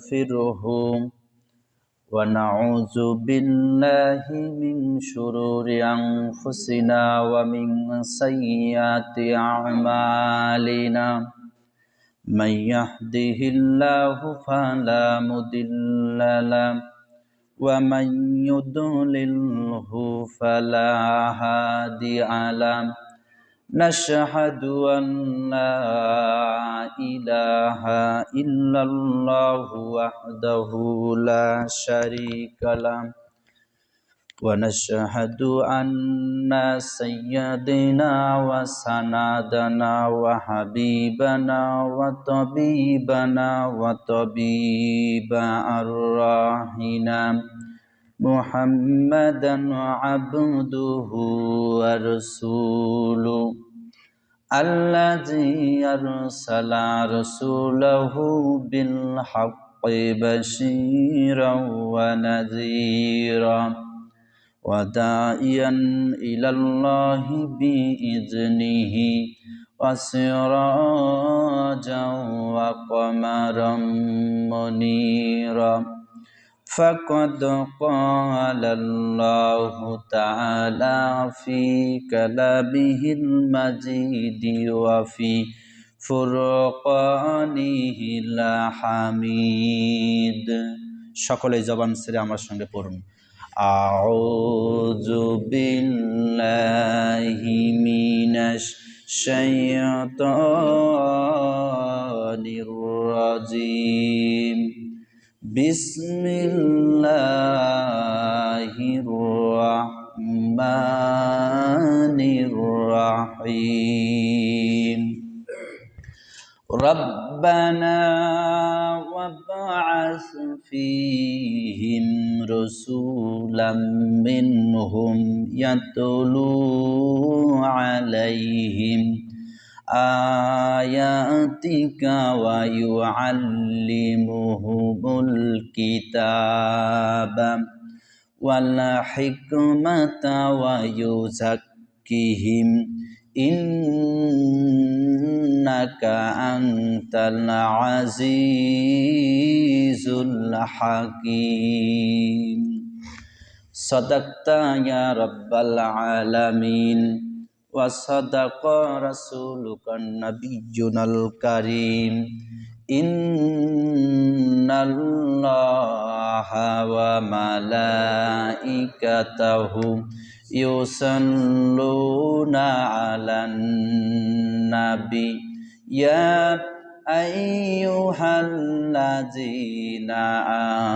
ونستغفره ونعوذ بالله من شرور أنفسنا ومن سيئات أعمالنا من يهده الله فلا مضل له ومن يضلله فلا هادي له نشهد أن لا إله إلا الله وحده لا شريك له ونشهد أن سيدنا وسندنا وحبيبنا وطبيبنا وطبيب أرواحنا محمدا عبده ورسوله الذي أرسل رسوله بالحق بشيرا ونذيرا وداعيا إلى الله بإذنه وسراجا وقمرا منيرا فقد قال الله تعالى في كلامه المجيد وفي فرقانه الحميد সকলে জবান ছেড়ে আমার সঙ্গে পড়ুন আউযু বিল্লাহি মিনাশ শাইতানির রাজিম বিসমিল্লাহির রহমানির রহিম ربنا وابعث فيهم رسولا منهم يتلو عليهم آياتك ويعلمهم الكتاب والحكمة ويزكيهم إنك أنت العزيز الحكيم صدقت يا رب العالمين وصدق رسولك النبي الكريم إن الله وملائكته يصلون على النبي يا أيها الذين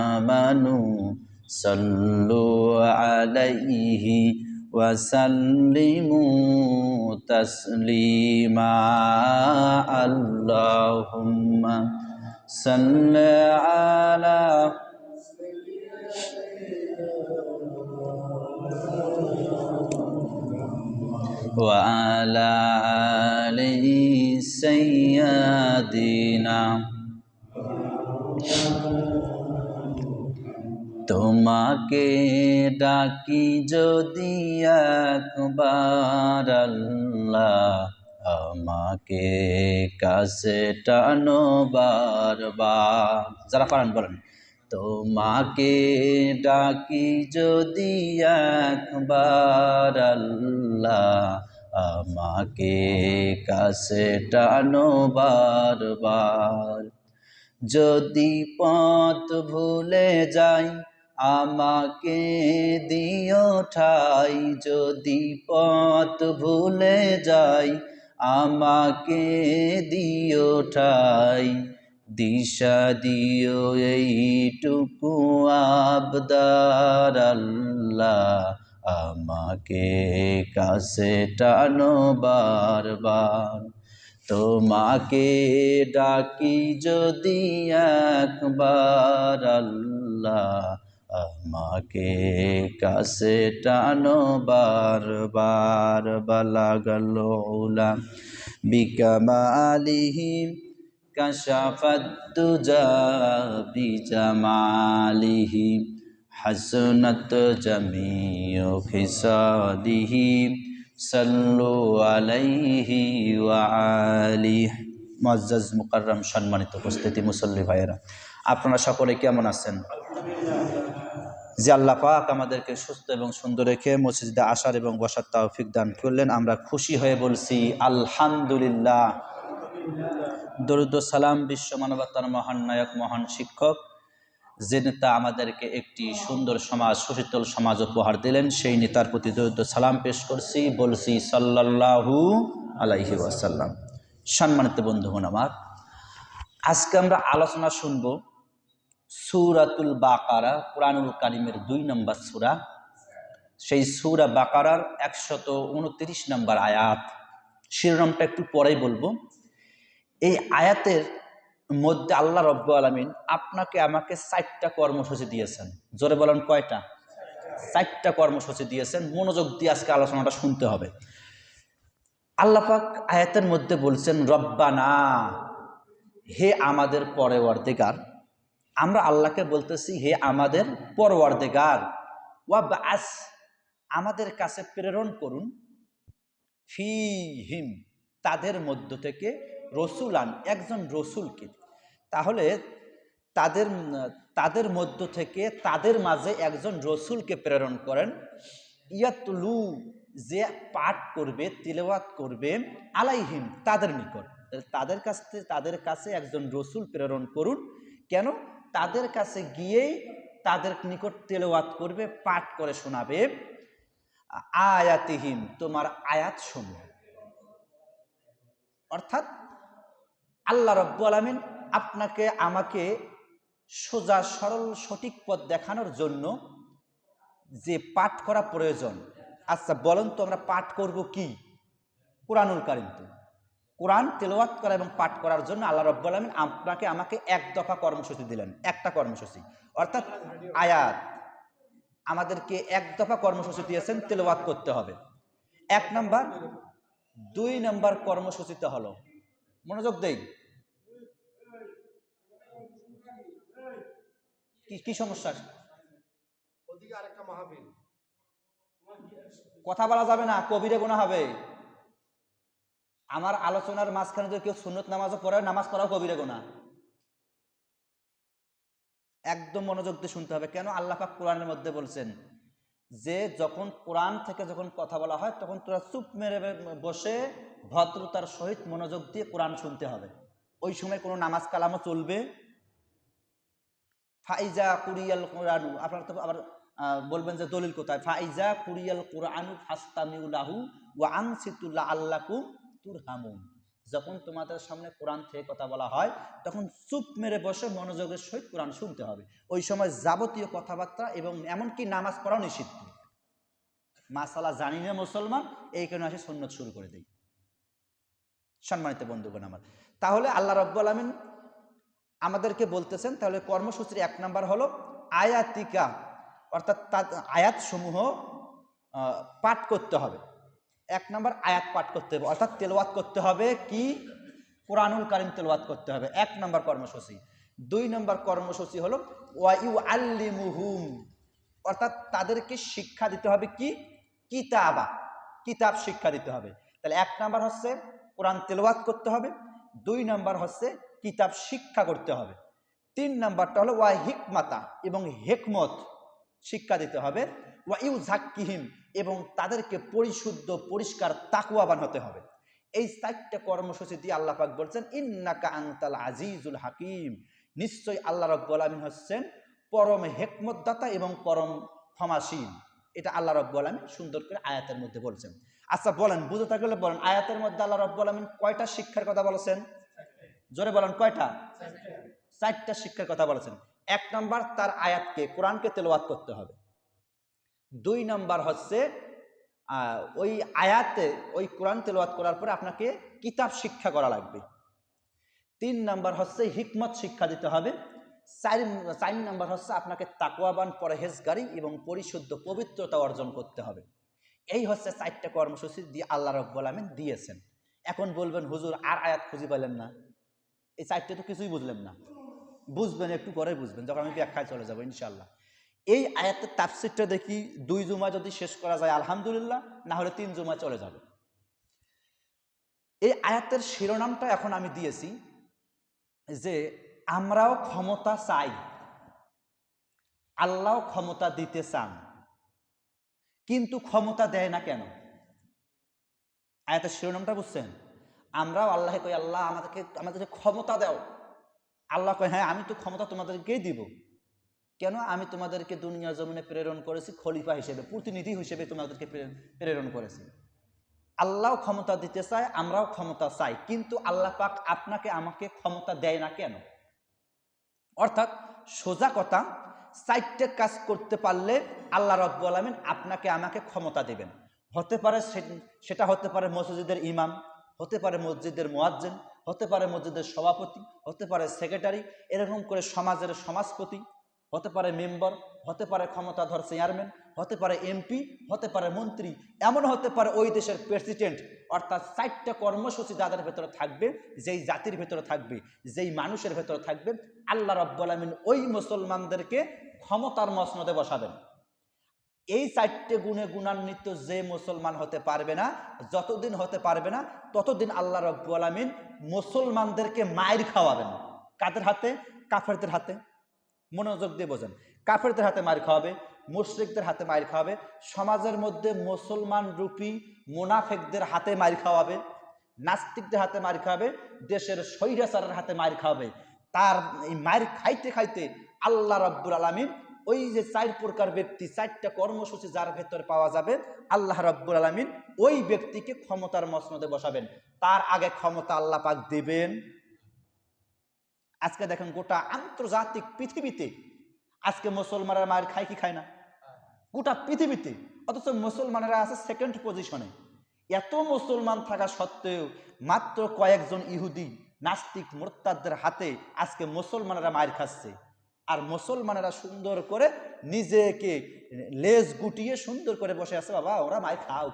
آمنوا صلوا عليه وسلموا تسليما اللهم صل على وعلى آل سيدنا তোমাকে ডাকি যদি একবার আল্লাহ আমাকে কাছে টানো বারবার যারা পারেন বলেন তোমাকে ডাকি যদি একবার আল্লাহ আমাকে কাছে টানো বারবার যদি পথ ভুলে যাই আমাকে দিও ঠাই যদি পথ ভুলে যাই আমাকে দিও ঠাই দিশা দিও এইটুকু আবদার আল্লাহ আমাকে কাছে টানো বারবার তোমাকে ডাকি যদি একবার আল্লাহ আমাকে কাছে টানো বারবার বালাগাল উলা বিকামালিহি কাশাফাত দুজা বিজামালিহি হাসনাত জামিউ খিসালিহি সাল্লু আলাইহি ওয়া আলিহি মুআজ্জাজ মুকাররম সম্মানিত উপস্থিতি মুসল্লি ভাইয়েরা আপনারা সকলে কেমন আছেন? যে আল্লাহ পাক আমাদেরকে সুস্থ এবং সুন্দর রেখে মসজিদে আসার এবং বসার তৌফিক দান করলেন, আমরা খুশি হয়ে বলছি আলহামদুলিল্লাহ। দরুদ ও সালাম বিশ্ব মানবতার মহান নায়ক, মহান শিক্ষক, যে নেতা আমাদেরকে একটি সুন্দর সমাজ, সুশীতল সমাজ উপহার দিলেন, সেই নেতার প্রতি দরুদ ও সালাম পেশ করছি, বলছি সাল্লাল্লাহু আলাইহি ওয়াসাল্লাম। সম্মানিত বন্ধুগণ আমার, আজকে আমরা আলোচনা শুনব সূরাতুল বাকারা, কুরআনুল কারীমের 2 নম্বর সূরা। সেই সূরা বাকারার 129 নম্বর আয়াত। শিরোনামটা একটু পরেই বলবো। এই আয়াতের মধ্যে আল্লাহ রাব্বুল আলামিন আপনাকে আমাকে 4টা কর্মসূচি দিয়েছেন। জোরে বলেন কয়টা? 4টা কর্মসূচি দিয়েছেন। মনোযোগ দিয়ে আজকে আলোচনাটা শুনতে হবে। আল্লাহ পাক আয়াতের মধ্যে বলছেন, রব্বানা, হে আমাদের পরওয়ারদিগার। আমরা আল্লাহকে বলতেছি, হে আমাদের পরওয়ারদিগার, ওয়াবআস, আমাদের কাছে প্রেরণ করুন, ফীহিম, তাদের মধ্য থেকে, রসুলান, একজন রসুলকে। তাহলে তাদের মধ্য থেকে, তাদের মাঝে একজন রসুলকে প্রেরণ করেন, ইয়াতলু, যে পাঠ করবে, তিলাওয়াত করবে, আলাইহিম, তাদের নিকট। তাদের কাছে একজন রসুল প্রেরণ করুন। কেন? তাদের কাছে গিয়েই তাদের নিকট তিলাওয়াত করবে, পাঠ করে শোনাবে, আয়াতিহিম, তোমার আয়াত সমূহ। অর্থাৎ আল্লাহ রাব্বুল আলামিন আপনাকে আমাকে সোজা সরল সঠিক পথ দেখানোর জন্য যে পাঠ করা প্রয়োজন। আচ্ছা বলেন তো, আমরা পাঠ করব কি? কুরআনুল কারীম। তো কোরআন তেলাওয়াত করা এবং পাঠ করার জন্য আল্লাহ রাব্বুল আলামিন আপনাকে আমাকে এক দফা কর্মসূচি দিলেন, একটা কর্মসূচি, অর্থাৎ আয়াত। আমাদেরকে এক দফা কর্মসূচি দিয়েছেন, তেলাওয়াত করতে হবে, 1 নাম্বার। 2 নাম্বার কর্মসূচিতে হলো, মনোযোগ দেই, কি সমস্যা? কথা বলা যাবে না, কবিরে গুনাহ হবে। আমার আলোচনার মাঝখানে যদি কেউ সুন্নত নামাজও পড়ে, নামাজ পড়াও কবিরে গুনাহ। একদম মনোযোগ দিয়ে শুনতে হবে। কেন? আল্লাহ পাক কোরআনের মধ্যে বলছেন যে যখন কোরআন থেকে যখন কথা বলা হয়, তখন তোরা চুপ মেরে বসে ভদ্রতার সহিত মনোযোগ দিয়ে কোরআন শুনতে হবে। ওই সময় কোনো নামাজ কালামও চলবে। ফাইজা কুরিয়াল কোরআনু, আপনারা তো আবার বলবেন যে দলিল কোথায়? ফাইজা কুরিয়াল কোরআনু ফাস্তামিউ লাহু ওয়া আনসিতু লাআল্লাকুম তুরহামুন। যখন তোমাদের সামনে কোরআন থেকে কথা বলা হয়, তখন চুপ মেরে বসে মনোযোগের সহিত কোরআন শুনতে হবে। ওই সময় যাবতীয় কথাবার্তা এবং এমনকি নামাজ পড়াও নিষিদ্ধ। মাসালা জানি না মুসলমান, এই কারণে আসে সুন্নত শুরু করে দেই। সম্মানিত বন্ধুগণ আমার, তাহলে আল্লাহ রাব্বুল আলামিন আমাদেরকে বলতেছেন, তাহলে কর্মসূচির 1 নাম্বার হলো আয়াতিকা, অর্থাৎ আয়াত সমূহ পাঠ করতে হবে। 1 নাম্বার আয়াত পাঠ করতে হবে, অর্থাৎ তেলাওয়াত করতে হবে। কি? কুরআনুল কারীম তেলাওয়াত করতে হবে, 1 নাম্বার কর্মসূচি। 2 নাম্বার কর্মসূচি হলো ওয়া ইউআল্লিমুহুম, অর্থাৎ তাদেরকে শিক্ষা দিতে হবে। কি? কিতাবা, কিতাব শিক্ষা দিতে হবে। তাহলে 1 নাম্বার হচ্ছে কোরআন তেলাওয়াত করতে হবে, 2 নাম্বার হচ্ছে কিতাব শিক্ষা করতে হবে, 3 নাম্বারটা হলো ওয়া হিকমাতা, এবং হিকমত শিক্ষা দিতে হবে, ওয়া ইউযাক্কিহিম, এবং তাদেরকে পরিশুদ্ধ, পরিষ্কার, তাকওয়াবান হতে হবে। এই 4টা কর্মসূচি দিয়ে আল্লাহ পাক বলছেন, ইন্নাকা আনতাল আজিজুল হাকিম, নিশ্চয়ই আল্লাহ রাব্বুল আলামিন হচ্ছেন পরম হিকমতদাতা এবং পরম ক্ষমাশীল। এটা আল্লাহ রাব্বুল আলামিন সুন্দর করে আয়াতের মধ্যে বলছেন। আচ্ছা বলেন, বুঝে থাকলে বলেন, আয়াতের মধ্যে আল্লাহ রাব্বুল আলামিন কয়টা শিক্ষার কথা বলেছেন? জোরে বলেন, কয়টা? 4টা শিক্ষার কথা বলেছেন। 1 নাম্বার, তার আয়াতকে, কোরআনকে তেলাওয়াত করতে হবে। 2 নাম্বার হচ্ছে ওই আয়াতে, ওই কোরআন তেলাওয়াত করার পরে আপনাকে কিতাব শিক্ষা করা লাগবে। 3 নাম্বার হচ্ছে হিকমত শিক্ষা দিতে হবে। 4 নাম্বার হচ্ছে আপনাকে তাকওয়াবান, পরহেজগারী এবং পরিশুদ্ধ, পবিত্রতা অর্জন করতে হবে। এই হচ্ছে 4টা কর্মসূচি দিয়ে আল্লাহ রাব্বুল আলামিন দিয়েছেন। এখন বলবেন, হুজুর আর আয়াত খুঁজে পেলেন না, এই 4টে তো কিছুই বুঝলেন না। বুঝবেন, একটু পরে বুঝবেন, যখন আমি ব্যাখ্যায় চলে যাবো ইনশাআল্লাহ। এই আয়াতের তাফসীরটা দেখি 2 জুমা যদি শেষ করা যায় আলহামদুলিল্লাহ, না হলে 3 জুমা চলে যাবে। এই আয়াতের শিরোনামটা এখন আমি দিয়েছি যে আমরাও ক্ষমতা চাই, আল্লাহ ক্ষমতা দিতে চান, কিন্তু ক্ষমতা দেয় না কেন? আয়াতের শিরোনামটা বুঝছেন? আমরাও আল্লাহকে কই, আল্লাহ আমাদেরকে ক্ষমতা দাও। আল্লাহ কয়, হ্যাঁ আমি তো ক্ষমতা তোমাদেরকেই দিব। কেন? আমি তোমাদেরকে দুনিয়ার জমিনে প্রেরণ করেছি খলিফা হিসেবে, প্রতিনিধি হিসেবে তোমাদেরকে প্রেরণ করেছি। আল্লাহ ক্ষমতা দিতে চায়, আমরাও ক্ষমতা চাই, কিন্তু আল্লাহ পাক আপনাকে আমাকে ক্ষমতা দেয় না কেন? অর্থাৎ সোজা কথা, 4টে কাজ করতে পারলে আল্লাহ রাব্বুল আলামিন আপনাকে আমাকে ক্ষমতা দিবেন। হতে পারে সেটা হতে পারে মসজিদের ইমাম, হতে পারে মসজিদের মুয়াজ্জিন, হতে পারে মসজিদের সভাপতি, হতে পারে সেক্রেটারি, এরকম করে সমাজের সমাজপতি, হতে পারে মেম্বার, হতে পারে ক্ষমতাধর চেয়ারম্যান, হতে পারে এমপি, হতে পারে মন্ত্রী, এমন হতে পারে ওই দেশের প্রেসিডেন্ট। অর্থাৎ 4টা কর্মসূচি যাদের ভেতরে থাকবে, যেই জাতির ভেতরে থাকবে, যেই মানুষের ভেতরে থাকবে, আল্লাহ রাব্বুল আলামিন ওই মুসলমানদেরকে ক্ষমতার মসনদে বসাবেন। এই 4টে গুণে গুণান্বিত যে মুসলমান হতে পারবে না, যতদিন হতে পারবে না, ততদিন আল্লাহ রাব্বুল আলামিন মুসলমানদেরকে মাইর খাওয়াবেন। কাদের হাতে? কাফেরদের হাতে। মনোযোগ দিয়ে বোঝেন, কাফেরদের হাতে মার খাওয়াবে, মুশরিকদের হাতে মার খাওয়াবে, সমাজের মধ্যে মুসলমান রূপী মুনাফিকদের হাতে মার খাওয়াবে, নাস্তিকদের হাতে মার খাওয়াবে, দেশের স্বৈরাচারের হাতে মার খাওয়াবে। তার এই মার খাইতে খাইতে আল্লাহ রাব্বুল আলামিন ওই যে 4 প্রকার ব্যক্তি, 4টা কর্মসূচি যার ভেতরে পাওয়া যাবে, আল্লাহ রাব্বুল আলামিন ওই ব্যক্তিকে ক্ষমতার মসনদে বসাবেন। তার আগে ক্ষমতা আল্লাহ পাক দিবেন। আজকে দেখেন গোটা আন্তর্জাতিক পৃথিবীতে আজকে মুসলমানরা মার খায় কি খায় না? গোটা পৃথিবীতে। অথচ মুসলমানেরা আছে সেকেন্ড পজিশনে। এত মুসলমান থাকা সত্ত্বেও মাত্র কয়েকজন ইহুদি নাস্তিক মুরতাদদের হাতে আজকে মুসলমানেরা মার খাচ্ছে। আর মুসলমানেরা সুন্দর করে নিজেকে লেজ গুটিয়ে সুন্দর করে বসে আছে, বাবা ওরা মার খাও,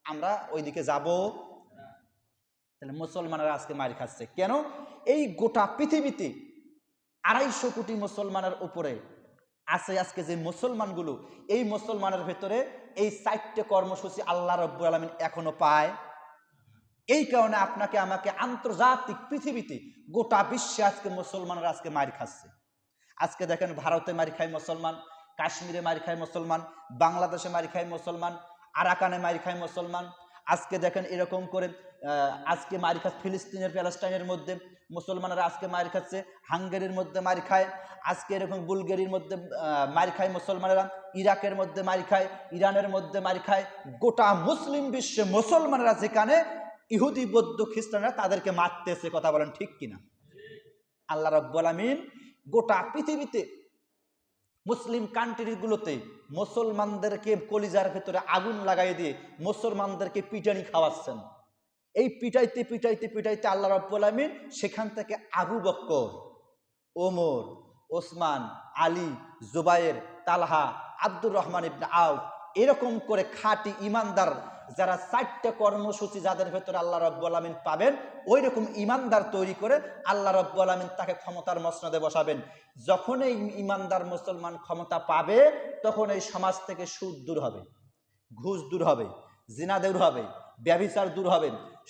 আমরা ওইদিকে যাব। তাহলে মুসলমানেরা আজকে মার খাচ্ছে কেন? এই গোটা পৃথিবীতে 250 কোটি মুসলমানের উপরে আছে আজকে যে মুসলমানগুলো, এই মুসলমানের ভেতরে এই 4টে কর্মসূচি আল্লাহ রাব্বুল আলামিন এখনো পায়। এই কারণে আপনাকে আমাকে আন্তর্জাতিক পৃথিবীতে গোটা বিশ্বে আজকে মুসলমানরা আজকে মার খাচ্ছে। আজকে দেখেন ভারতে মার খায় মুসলমান, কাশ্মীরে মার খায় মুসলমান, বাংলাদেশে মার খায় মুসলমান, আরাকানে মার খায় মুসলমান। আজকে দেখেন এরকম করে আজকে মার খাচ্ছে ফিলিস্তিনের প্যালেস্টাইনের মধ্যে মুসলমানরা আজকে মার খাচ্ছে, হাঙ্গেরির মধ্যে মার খায়, আজকে এরকম বুলগেরির মধ্যে মার খায় মুসলমানেরা, ইরাকের মধ্যে মার খায়, ইরানের মধ্যে মার খায়। গোটা মুসলিম বিশ্বে মুসলমানেরা যেখানে ইহুদি বৌদ্ধ খ্রিস্টানরা তাদেরকে মারতেছে, কথা বলেন ঠিক কিনা? আল্লাহ রাব্বুল আলামিন গোটা পৃথিবীতে মুসলিম কান্ট্রিগুলোতে মুসলমানদেরকে কলিজার ভেতরে আগুন লাগাই দিয়ে মুসলমানদেরকে পিটানি খাওয়াচ্ছেন। এই পিটাইতে পিটাইতে পিটাইতে আল্লাহ রাব্বুল আলামিন সেখান থেকে আবু বকর, ওমর, ওসমান, আলী, জুবায়ের, তালহা, আব্দুর রহমান ইবনে আউফ, এরকম করে খাঁটি ইমানদার যারা 4টা কর্মসূচি যাদের ভেতরে আল্লাহ রাব্বুল আলামিন পাবেন, ওই রকম ইমানদার তৈরি করে আল্লাহ রাব্বুল আলামিন তাকে ক্ষমতার মসনদে বসাবেন। যখন এই ইমানদার মুসলমান ক্ষমতা পাবে, তখন এই সমাজ থেকে সুদ দূর হবে, ঘুষ দূর হবে, জিনা দূর হবে, ব্যভিচার দূর হবে,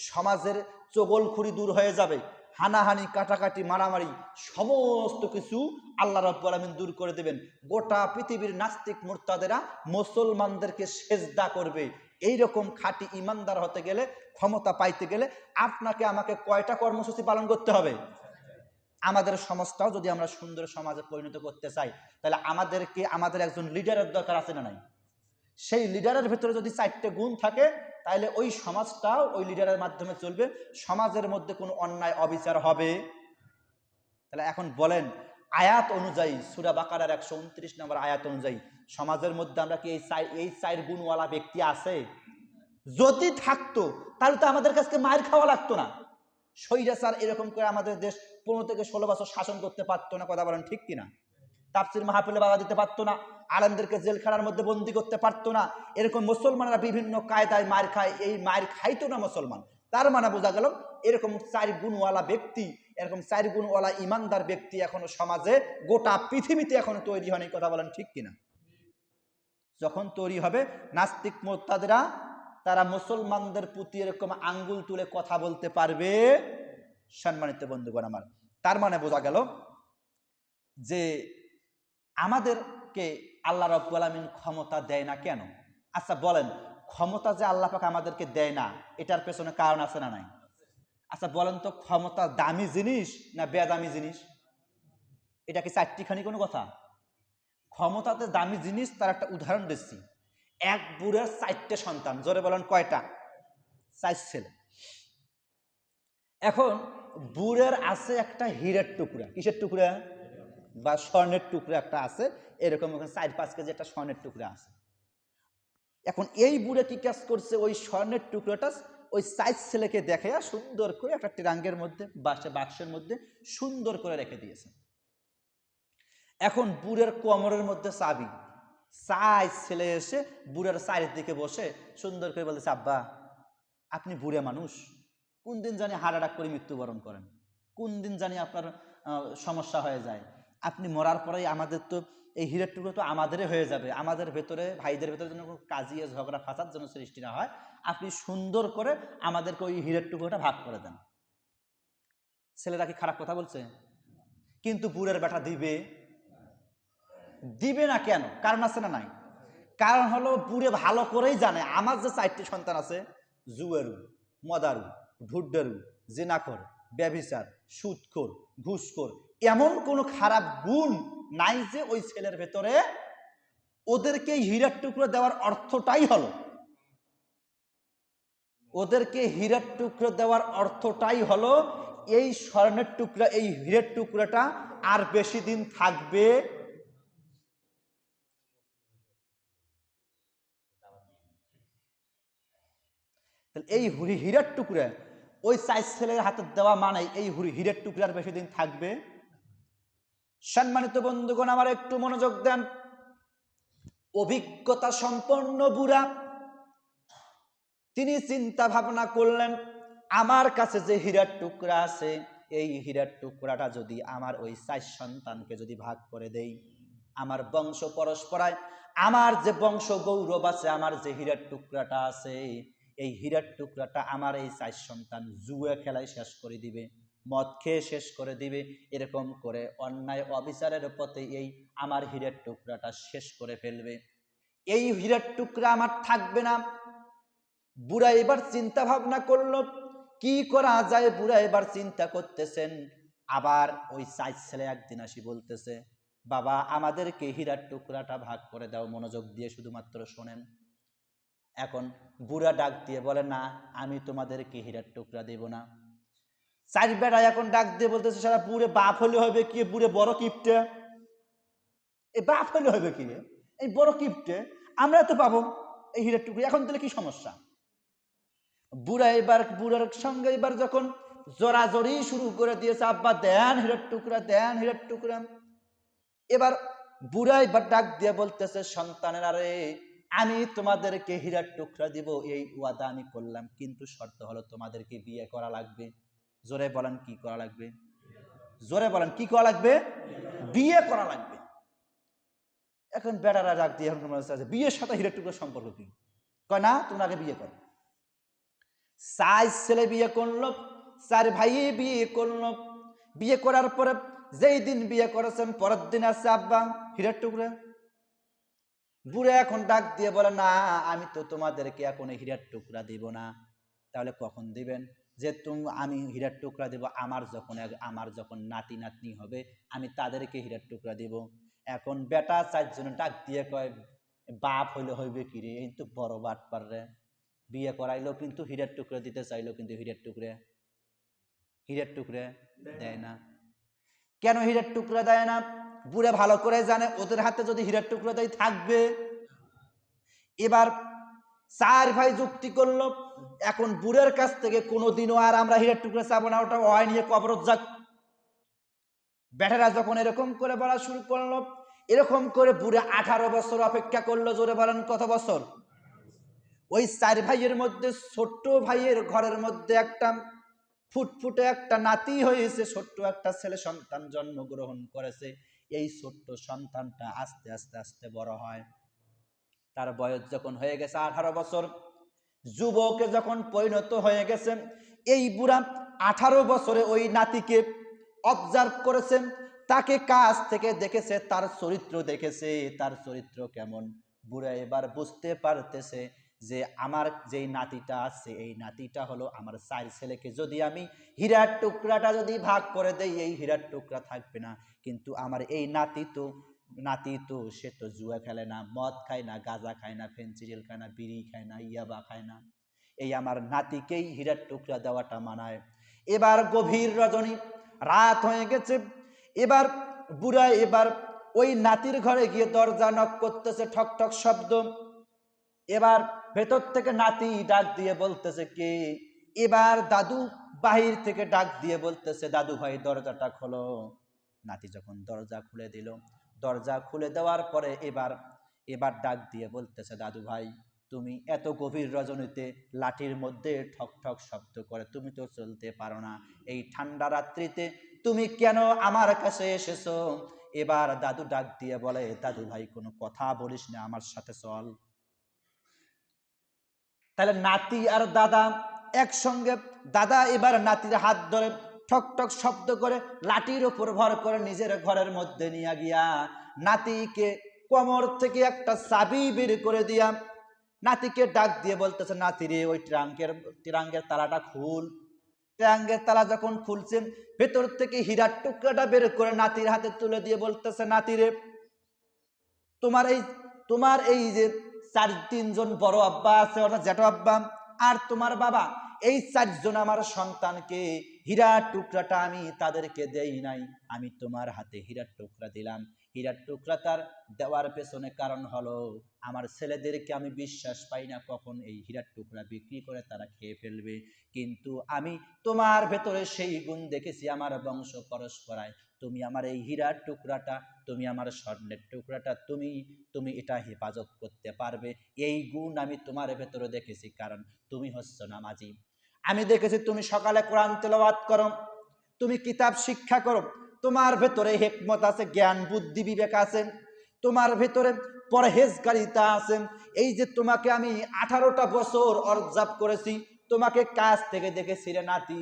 সমাজের চগলখুরি দূর হয়ে যাবে, হানাহানি কাটাকাটি মারামারি সমস্ত কিছু আল্লাহ রাব্বুল আলামিন দূর করে দেবেন। গোটা পৃথিবীর নাস্তিক মুরতাদেরা মুসলমানদেরকে সেজদা করবে। এইরকম খাঁটি ইমানদার হতে গেলে, ক্ষমতা পাইতে গেলে আপনাকে আমাকে কয়টা কর্মসূচি পালন করতে হবে? আমাদের সমাজটাও যদি আমরা সুন্দর সমাজে পরিণত করতে চাই, তাহলে আমাদের একজন লিডারের দরকার আছে না নাই? সেই লিডারের ভেতরে যদি 4টে গুণ থাকে, তাহলে ওই সমাজটাও ওই লিডারের মাধ্যমে চলবে, সমাজের মধ্যে কোনো অন্যায় অবিচার হবে। তাহলে এখন বলেন, আয়াত অনুযায়ী সূরা বাকারার 129 নম্বর আয়াত অনুযায়ী সমাজের মধ্যে আমরা কি এই 4 গুণওয়ালা ব্যক্তি আছে? যদি থাকতো তাহলে তো আমাদের কাছে মার খাওয়া লাগতো না। স্বৈরাচার এরকম করে আমাদের দেশ 15 থেকে 16 বছর শাসন করতে পারতো না, কথা বলেন ঠিক কিনা? তাফসীর মাহফিলে বাধা দিতে পারতো না, আলেমদেরকে জেলখানার মধ্যে বন্দী করতে পারতো না। এরকম মুসলমানরা বিভিন্ন কায়দায় মার খায়, এই মার খাইতো না মুসলমান। তার মানে বোঝা গেল এরকম 4 গুণওয়ালা ব্যক্তি, এরকম 4 গুণওয়ালা ইমানদার ব্যক্তি এখনো সমাজে গোটা পৃথিবীতে এখনো তৈরি হয়নি, কথা বলেন ঠিক কিনা? যখন তৈরি হবে, নাস্তিক মুরতাদেরা তারা মুসলমানদের প্রতি এরকম আঙ্গুল তুলে কথা বলতে পারবে। সম্মানিত বন্ধুগণ আমার, তার মানে বোঝা গেল যে আমাদেরকে আল্লাহ রাব্বুল আলামিন ক্ষমতা দেয় না কেন? আচ্ছা বলেন, ক্ষমতা যে আল্লাহ পাক আমাদেরকে দেয় না, এটার পেছনে কারণ আছে না নাই? আচ্ছা বলেন তো, ক্ষমতা দামি জিনিস না বেদামি জিনিস? এটা কি চারটিখানি কোনো কথা? ক্ষমতাতে দামি জিনিস, তার একটা উদাহরণ দিচ্ছি। এক বুড়ের 4টে সন্তান, জোরে বলেন কয়টা? 4 ছেলে। এখন বুড়ের আছে একটা হীরের টুকরা, কিসের টুকরা? বা স্বর্ণের টুকরা একটা আছে, এরকম 4-5 কেজি একটা স্বর্ণের টুকরা আছে। এখন এই বুড়ে কি কাজ করছে? ওই স্বর্ণের টুকরাটা ওই 4 ছেলেকে দেখে সুন্দর করে একটা ট্রাঙ্কের মধ্যে, বাক্সের মধ্যে সুন্দর করে রেখে দিয়েছে। এখন বুড়ের কোমরের মধ্যে চাবি। 4 ছেলে এসে বুড়ের চারিদিকে বসে সুন্দর করে বলেছে, আব্বা আপনি বুড়ে মানুষ, কোন দিন জানি হার্ট অ্যাটাক করে মৃত্যুবরণ করেন, কোন দিন জানি আপনার সমস্যা হয়ে যায়, আপনি মরার পরেই আমাদের তো এই হীরের টুকরো তো আমাদেরই হয়ে যাবে, আমাদের ভেতরে ভাইদের ভেতরে যেন কোনো কাজিয়ে ঝগড়া ফাসাদ যেন সৃষ্টি না হয়, আপনি সুন্দর করে আমাদেরকে ওই হীরের টুকরোটা ভাগ করে দেন। ছেলেরা কি খারাপ কথা বলছে? কিন্তু বুড়ের বেটা দিবে না কেন? কারণ আছে না নাই? কারণ হলো বুড়ে ভালো করেই জানে আমার যে 4টি সন্তান আছে, জুয়েরু, মদারু, ঢুড্ডারু, জিনাখোর, ব্যভিচার, সুদখোর, ঘুষখোর, এমন কোনো খারাপ গুণ নাই যে ওই ছেলের ভেতরে। ওদেরকে হীরার টুকরো দেওয়ার অর্থটাই হলো, ওদেরকে হীরার টুকরো দেওয়ার অর্থটাই হলো এই স্বর্ণের টুকরা, এই হীরের টুকরাটা আর বেশি দিন থাকবে এই হীরের টুকরা ওই 4 ছেলের হাতে দেওয়া মানে এই হীরের টুকরার বেশি দিন থাকবে। সম্মানিত বন্ধুগণ আমার একটু মনোযোগ দেন। অভিজ্ঞতা সম্পন্ন বুড়া তিনি চিন্তা ভাবনা করলেন, আমার কাছে যে হীরার টুকরা আছে, এই হীরার টুকরাটা যদি আমার ওই 4 সন্তানকে যদি ভাগ করে দেই, আমার বংশ পরস্পরায়, আমার যে বংশ গৌরব আছে, আমার যে হীরার টুকরাটা আছে, এই হীরার টুকরাটা আমার এই 4 সন্তান জুয়া খেলায় শেষ করে দিবে, মদ খেয়ে শেষ করে দিবে, এরকম করে অন্যায় অবিচারের পথে এই আমার হীরার টুকরাটা শেষ করে ফেলবে। এই হীরার টুকরা আমার থাকবে না। বুড়া এবার চিন্তা ভাবনা করলো কি করা যায়। বুড়া এবার চিন্তা করতেছেন। আবার ওই 4 ছেলে একদিন আসি বলতেছে, বাবা আমাদেরকে হীরার টুকরাটা ভাগ করে দাও, মনোযোগ দিয়ে শুধুমাত্র শোনেন। এখন বুড়া ডাক দিয়ে বলে, না আমি তোমাদেরকে হীরার টুকরা দেব না। 4 বেটা এখন ডাক দিয়ে বলতেছে, সারা বুড়ে বাপ হলে হবে কি, বুড়ে বড় কিপটে, এই বাপ হলে হবে কি রে, এই বড় কিপটে, আমরা তো পাবো এই হীরার টুকরা, এখন তাহলে কি সমস্যা? বুড়ার সঙ্গে এবার যখন জোরাজোরি শুরু করে দিয়েছে, আব্বা দেন হীরার টুকরা, দেন হীরার টুকরা। এবার বুড়া এবার ডাক দিয়ে বলতেছে, সন্তানেরা রে, আমি তোমাদেরকে হীরার টুকরা দিব, এই ওয়াদা আমি করলাম, কিন্তু শর্ত হলো তোমাদেরকে বিয়ে করা লাগবে। জোরে বলেন কি করা লাগবে? জোরে বলেন কি করা লাগবে? বিয়ে করা লাগবে। এখন বেটারা ডাক দিয়ে এখন বিয়ের সাথে হীরার টুকরার সম্পর্ক কি? কয় না, তোমরা আগে বিয়ে করো। 4 ছেলে বিয়ে করলো, 4 ভাই বিয়ে করলো। বিয়ে করার পরে যেই দিন বিয়ে করেছেন পরের দিন আছে আব্বা হীরার টুকরা। বুড়ে এখন ডাক দিয়ে বলে, না আমি তো তোমাদেরকে এখন হীরার টুকরা দিব না। তাহলে কখন দিবেন? যে আমি হীরার টুকরা দেব আমার যখন নাতি নাতনি হবে, আমি তাদেরকে হীরার টুকরা দিব। এখন বেটা 4 জন ডাক দিয়ে কয়, বাপ হইলে হইবে কি রে, এই তো বড় বাট পাররে, বিয়ে করাইলো কিন্তু হীরার টুকরা দিতে চাইলো, কিন্তু হীরার টুকরা দেয় না। কেন হীরার টুকরা দেয় না? বুড়ে ভালো করে জানে ওদের হাতে যদি হীরার টুকরা দেয় থাকবে। এবার 4 ভাই যুক্তি করলো, এখন বুড়ের কাছ থেকে কোনোদিনও আর আমরা হীরার টুকরা চাবো না, ওটা হয় নিয়ে কবরত যাক। বেটারা যখন এরকম করে বলা শুরু করলো, এরকম করে বুড়ে 18 বছর অপেক্ষা করলো। জোরে বলেন কত বছর? ওই 4 ভাইয়ের মধ্যে ছোট্ট ভাইয়ের ঘরের মধ্যে একটা ফুটফুটে একটা নাতি হয়েছে, ছোট্ট একটা ছেলে সন্তান জন্মগ্রহণ করেছে। এই ছোট্ট সন্তানটা আস্তে আস্তে আস্তে বড় হয়। তার বয়স যখন হয়ে গেছে 18 বছর, যুবকে যখন পরিণত হয়ে গেছে, এই বুড়া 18 বছরে ওই নাতিকে অবজার্ভ করেছেন। তাকে কাছ থেকে দেখেছে, তার চরিত্র দেখেছে, তার চরিত্র কেমন। বুড়া এবার বুঝতে পারতেছে যে আমার যেই নাতিটা আছে, এই নাতিটা হলো আমার 4 ছেলেকে যদি আমি হীরার টুকরাটা যদি ভাগ করে দেই, এই হীরার টুকরা থাকবে না। কিন্তু আমার এই নাতি তো সে তো জুয়া খেলে না, মদ খায় না, গাঁজা খায় না, ফেন্সিডিল খায় না, বিড়ি খায় না, ইয়াবা খায় না। এই আমার নাতিকেই হীরার টুকরা দেওয়াটা মানায়। এবার গভীর রজনী, রাত হয়ে গেছে। এবার বুড়া এবার ওই নাতির ঘরে গিয়ে দরজা নক করতেছে, ঠক ঠক শব্দ। এবার ভেতর থেকে নাতি ডাক দিয়ে বলতেছে কে? এবার দাদু বাহির থেকে ডাক দিয়ে বলতেছে, দাদু ভাই দরজাটা খোলো। নাতি যখন দরজা খুলে দিল, দরজা খুলে দেওয়ার পরে এবার এবার ডাক দিয়ে বলতেছে, দাদু ভাই তুমি এত গভীর রজনীতে লাঠির মধ্যে ঠক ঠক শব্দ করে, তুমি তো চলতে পারো না, এই ঠান্ডা রাত্রিতে তুমি কেন আমার কাছে এসেছো? এবার দাদু ডাক দিয়ে বলে, দাদু ভাই কোনো কথা বলিস না, আমার সাথে চল। তাহলে নাতি আর দাদা একসঙ্গে। দাদা এবার নাতির হাত ধরে ঠক ঠক শব্দ করে লাঠির উপর ভর করে নিজের ঘরের মধ্যে নিয়ে গিয়া নাতিকে কোমর থেকে একটা চাবি বের করে দিয়া নাতিকে ডাক দিয়ে বলতেছে, নাতিরে ওই ট্রাঙ্কের তালাটা খুল। ট্রাঙ্কের তালা যখন খুলছেন, ভেতর থেকে হীরার টুকরাটা বের করে নাতির হাতে তুলে দিয়ে বলতেছে, নাতিরে তোমার এই যে 3জন বড় আব্বা আছে, অর্থাৎ জ্যাঠো আব্বা আর তোমার বাবা, এই 4জন আমার সন্তানকে হীরার টুকরাটা আমি তাদেরকে দেই নাই, আমি তোমার হাতে হীরার টুকরা দিলাম। হীরার টুকরা তার দেওয়ার পেছনে কারণ হলো আমার ছেলেদেরকে আমি বিশ্বাস পাই না কখন এই হীরার টুকরা বিক্রি করে তারা খেয়ে ফেলবে, কিন্তু আমি তোমার ভেতরে সেই গুণ দেখেছি আমার বংশ পরস্পরায়। তুমি আমার এই হীরার টুকরাটা, তুমি আমার স্বর্ণের টুকরাটা, তুমি এটা হেফাজত করতে পারবে, এই গুণ আমি তোমার ভেতরে দেখেছি, কারণ তুমি হচ্ছ নামাজি। আমি দেখেছি তুমি সকালে কোরআন তেলাওয়াত করো, তুমি কিতাব শিক্ষা করো, তোমার ভেতরে হিকমত আছে, জ্ঞান বুদ্ধি বিবেক আছে, তোমার ভেতরে পরহেজগারিতা আছে। এই যে তোমাকে আমি 18টা বছর অবজার্ভ করেছি, তোমাকে কাছ থেকে দেখেছি রে নাতি,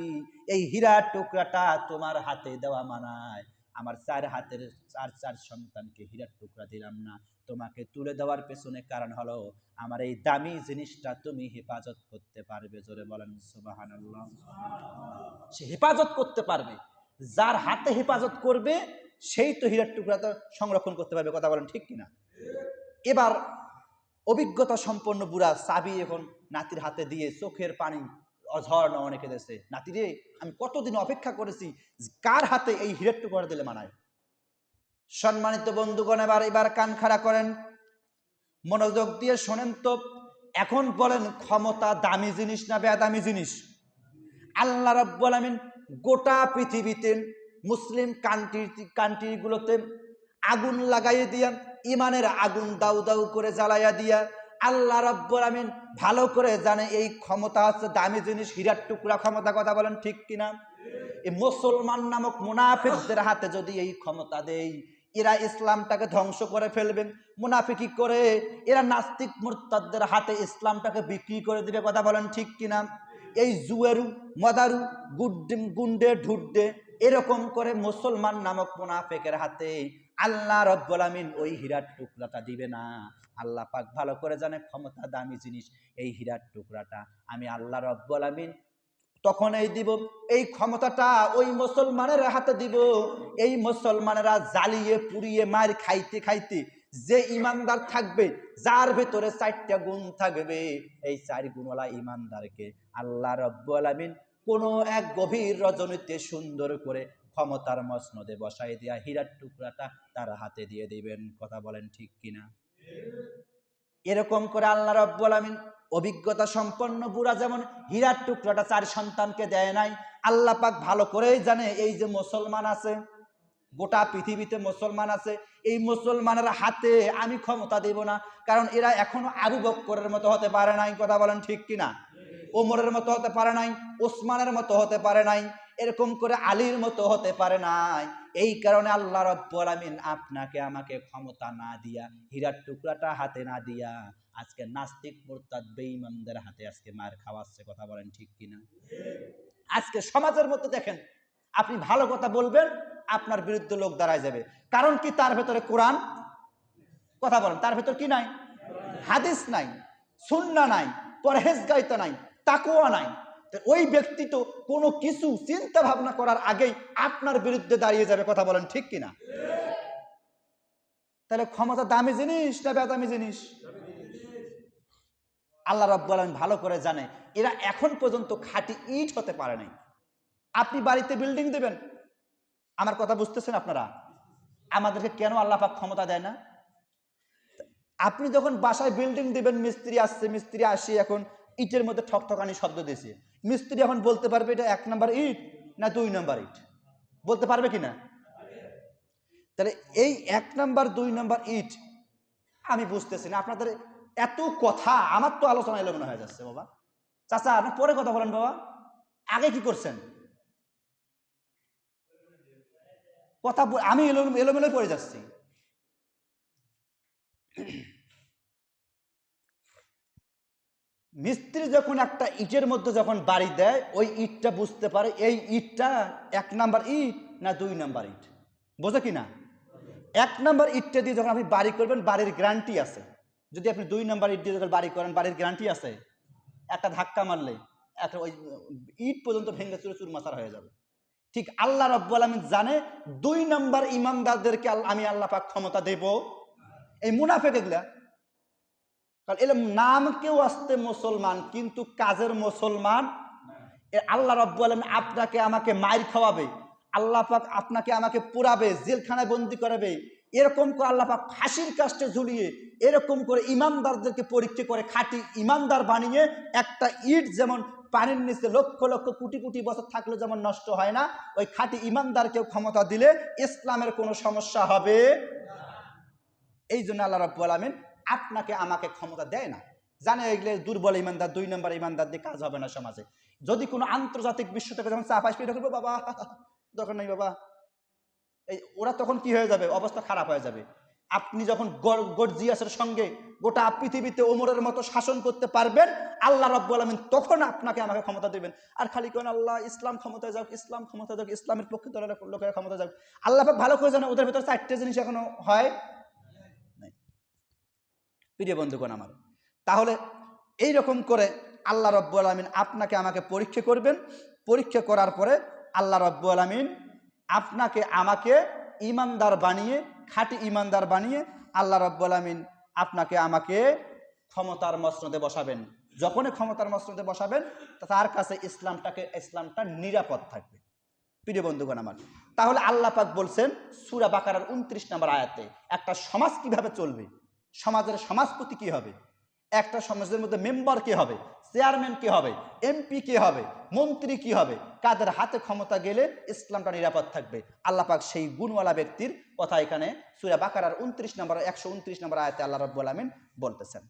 এই হীরার টুকরাটা তোমার হাতে দেওয়া মানায়। আমার 4 সন্তানকে হীরার টুকরা দিলাম না, তোমাকে তুলে দেওয়ার পেছনে কারণ হলো আমার এই দামি জিনিসটা তুমি হেফাজত করতে পারবে। জোরে বলেন সুবহানাল্লাহ। সে হেফাজত করতে পারবে, যার হাতে হেফাজত করবে সেই তো হীরার টুকরা তো সংরক্ষণ করতে পারবে। কথা বলেন ঠিক কিনা? এবার অভিজ্ঞতা সম্পন্ন বুড়া চাবি এখন নাতির হাতে দিয়ে চোখের পানি অঝর্ণা অনেকে দেশে, নাতিরে আমি কতদিন অপেক্ষা করেছি, কার হাতে এই হীরার টুকরা দিলে মানায়। সম্মানিত বন্ধুগণ, এবার কান খাড়া করেন, মনোযোগ দিয়ে শোনেন তো। এখন বলেন, ক্ষমতা দামি জিনিস না বেদামি জিনিস? আল্লাহ রাব্বুল আলামিন গোটা পৃথিবীতে মুসলিম কান্ট্রিগুলোতে আগুন লাগাইয়ে দিয়া, ইমানের আগুন দাউ দাউ করে জ্বালাইয়া দিয়া, আল্লাহ রাব্বুল আলামিন ভালো করে জানে এই ক্ষমতা হচ্ছে দামি জিনিস, হীরার টুকরা ক্ষমতা। কথা বলেন ঠিক কিনা? এই মুসলমান নামক মুনাফিকদের হাতে যদি এই ক্ষমতা দেই, এরা ইসলামটাকে ধ্বংস করে ফেলবেন। মুনাফিকি করে এরা নাস্তিক মুরতাদদের হাতে ইসলামটাকে বিক্রি করে দিবে। কথা বলেন ঠিক কিনা? এই জুয়েরু মদারু গুন্ডে ঢুড্ডে এরকম করে মুসলমান নামক মুনাফিকের হাতে আল্লাহ রাব্বুল আমিন ওই হীরার টুকরাটা দিবে না। আল্লাহ পাক ভালো করে জানে ক্ষমতা দামি জিনিস, এই হীরার টুকরাটা আমি আল্লাহ রাব্বুল আমিন তখন এই দিব, এই ক্ষমতাটা ওই মুসলমানের হাতে দিব। এই মুসলমানেরা জ্বালিয়ে পুড়িয়ে মার খাইতে খাইতে যে ইমানদার থাকবে, যার ভেতরে 4টা গুণ থাকবে, এই 4 গুণওয়ালা ইমানদারকে আল্লাহ রাব্বুল আমিন কোনো এক গভীর রজনীতে সুন্দর করে ক্ষমতার মসনদে বসাই দিয়া হীরার টুকরাটা তার হাতে দিয়ে দিবেন। কথা বলেন ঠিক কিনা? এরকম করে আল্লাহ রাব্বুল আমিন অভিজ্ঞতা সম্পন্ন বুড়া যেমন হীরার টুকরাটা 4 সন্তানকে দেয় নাই, আল্লাহ পাক ভালো করেই জানে এই যে মুসলমান আছে, গোটা পৃথিবীতে মুসলমান আছে, এই মুসলমানের হাতে আমি ক্ষমতা দেব না, কারণ এরা এখনো আবু বকরের মতো হতে পারে নাই। কথা বলেন ঠিক কিনা? ওমরের মতো হতে পারে নাই, ওসমানের মতো হতে পারে নাই, এরকম করে আলীর মতো হতে পারে নাই। এই কারণে আল্লাহ রাব্বুল আমিন আপনাকে আমাকে ক্ষমতা না দিয়া, হীরার টুকরাটা হাতে না দিয়া, আজকে নাস্তিক মুরতাদ বেঈমানদের হাতে আজকে মার খাওয়াচ্ছে। কথা বলেন ঠিক কিনা? আজকে সমাজের মধ্যে দেখেন, আপনি ভালো কথা বলবেন, আপনার বিরুদ্ধে লোক দাঁড়ায় যাবে। কারণ কি? তার ভেতরে কোরআন, কথা বলেন, তার ভেতর কি নাই? হাদিস নাই, সুন্নাহ নাই, পরহেজগারিতা নাই, তাকওয়া নাই। ওই ব্যক্তি তো কোনো কিছু চিন্তা ভাবনা করার আগেই আপনার বিরুদ্ধে দাঁড়িয়ে যাবে। কথা বলেন ঠিক কিনা? তাহলে ক্ষমতা দামি জিনিস না বেদামি জিনিস? আল্লাহ রাব্বুল আলামিন ভালো করে জানে এরা এখন পর্যন্ত খাঁটি ইট হতে পারে নাই। আপনি বাড়িতে বিল্ডিং দেবেন, আমার কথা বুঝতেছেন আপনারা? আমাদেরকে কেন আল্লাহ পাক ক্ষমতা দেয় না? আপনি যখন বাসায় বিল্ডিং দিবেন, মিস্ত্রি আসছে, মিস্ত্রি আসি এখন ইটের মধ্যে ঠকঠকানি শব্দ দিয়েছে, মিস্ত্রি এখন বলতে পারবে এটা 1 নাম্বার ইট না 2 নাম্বার ইট? বলতে পারবে কিনা? তাহলে এই 1 নাম্বার 2 নাম্বার ইট আমি বুঝতেছি না। আপনাদের এত কথা, আমার তো আলোচনা এলোমেলো হয়ে যাচ্ছে। বাবা চাচা, আপনি পরে কথা বলেন বাবা, আগে কি করছেন? কথা আমি এলোমেলো পড়ে যাচ্ছি। মিস্ত্রি যখন একটা ইটের মধ্যে যখন বাড়ি দেয়, ওই ইটটা বুঝতে পারে এই ইটটা 1 নাম্বার ইট না 2 নাম্বার ইট। বোঝো কি না? 1 নাম্বার ইটটা দিয়ে যখন আপনি বাড়ি করবেন, বাড়ির গ্যারান্টি আছে। যদি আপনি 2 নাম্বার ইট দিয়ে যখন বাড়ি করেন, বাড়ির গ্যারান্টি আছে? একটা ধাক্কা মারলে একটা ওই ইট পর্যন্ত ভেঙে চুরে চুরমাচার হয়ে যাবে। ঠিক আল্লাহ রাব্বুল আলামিন জানে 2 নাম্বার ইমানদারদেরকে আমি আল্লাহ পাক ক্ষমতা দেব। এই মুনাফিক এগুলা, কারণ এর নাম কেউ আসতে মুসলমান কিন্তু কাজের মুসলমান। আল্লাহ রাব্বুল আলামিন আপনাকে আমাকে মাইর খাওয়াবে, আল্লাহ পাক আপনাকে আমাকে পুরাবে, জেলখানায় বন্দি করাবে, এরকম করে আল্লাহ পাক ফাঁসির কাস্টে ঝুলিয়ে এরকম করে ইমানদারদেরকে পরীক্ষা করে খাঁটি ইমানদার বানিয়ে, একটা ইট যেমন পানির নিচে লক্ষ লক্ষ কোটি কোটি বছর থাকলে যেমন নষ্ট হয় না, ওই খাঁটি ইমানদারকেও ক্ষমতা দিলে ইসলামের কোনো সমস্যা হবে। এই জন্য আল্লাহ রাব্বুল আলামিন আপনাকে আমাকে ক্ষমতা দেয় না, জানে এগুলো দুর্বল ইমানদার, 2 নাম্বার ইমানদার দিয়ে কাজ হবে না সমাজে। যদি কোনো আন্তর্জাতিক বিশ্ব থেকে যখন চাপ আসবে, এটা করবো বাবা দরকার নাই বাবা, এই ওরা তখন কি হয়ে যাবে? অবস্থা খারাপ হয়ে যাবে। আপনি যখন গর্জিয়াসের সঙ্গে গোটা পৃথিবীতে ওমরের মতো শাসন করতে পারবেন, আল্লাহ রাব্বুল আলামিন তখন আপনাকে আমাকে ক্ষমতা দেবেন। আর খালি কোন আল্লাহ ইসলাম ক্ষমতায় যাক, ইসলাম ক্ষমতায় যাক, ইসলামের পক্ষে দলের লোকেরা ক্ষমতা যাক, আল্লাহ পাক ভালো করে জানে ওদের ভিতরে 4টে জিনিস এখনো হয় নাই। প্রিয় বন্ধুগণ আমার, তাহলে এইরকম করে আল্লাহ রাব্বুল আলামিন আপনাকে আমাকে পরীক্ষা করবেন। পরীক্ষা করার পরে আল্লাহ রাব্বুল আলামিন আপনাকে আমাকে ইমানদার বানিয়ে, খাঁটি ইমানদার বানিয়ে আল্লাহ রাব্বুল আলামিন আপনাকে আমাকে ক্ষমতার মসনদে বসাবেন। যখনই ক্ষমতার মসনদে বসাবেন, তার কাছে ইসলামটা নিরাপদ থাকবে। প্রিয় বন্ধুগণ আমার, তাহলে আল্লাহ পাক বলছেন সূরা বাকারার 29 নম্বর আয়াতে, একটা সমাজ কিভাবে চলবে, সমাজের সমাজপতি কি হবে, একটা সমাজের মধ্যে মেম্বার কি হবে, চেয়ারম্যান কি হবে, এমপি কি হবে, মন্ত্রী কি হবে, কাদের হাতে ক্ষমতা গেলে ইসলামটা নিরাপদ থাকবে। আল্লাহ পাক সেই গুণওয়ালা ব্যক্তির কথা এখানে সূরা বাকারার 129 নম্বর আয়াতে আল্লাহ রাব্বুল আলামিন বলতেছেন।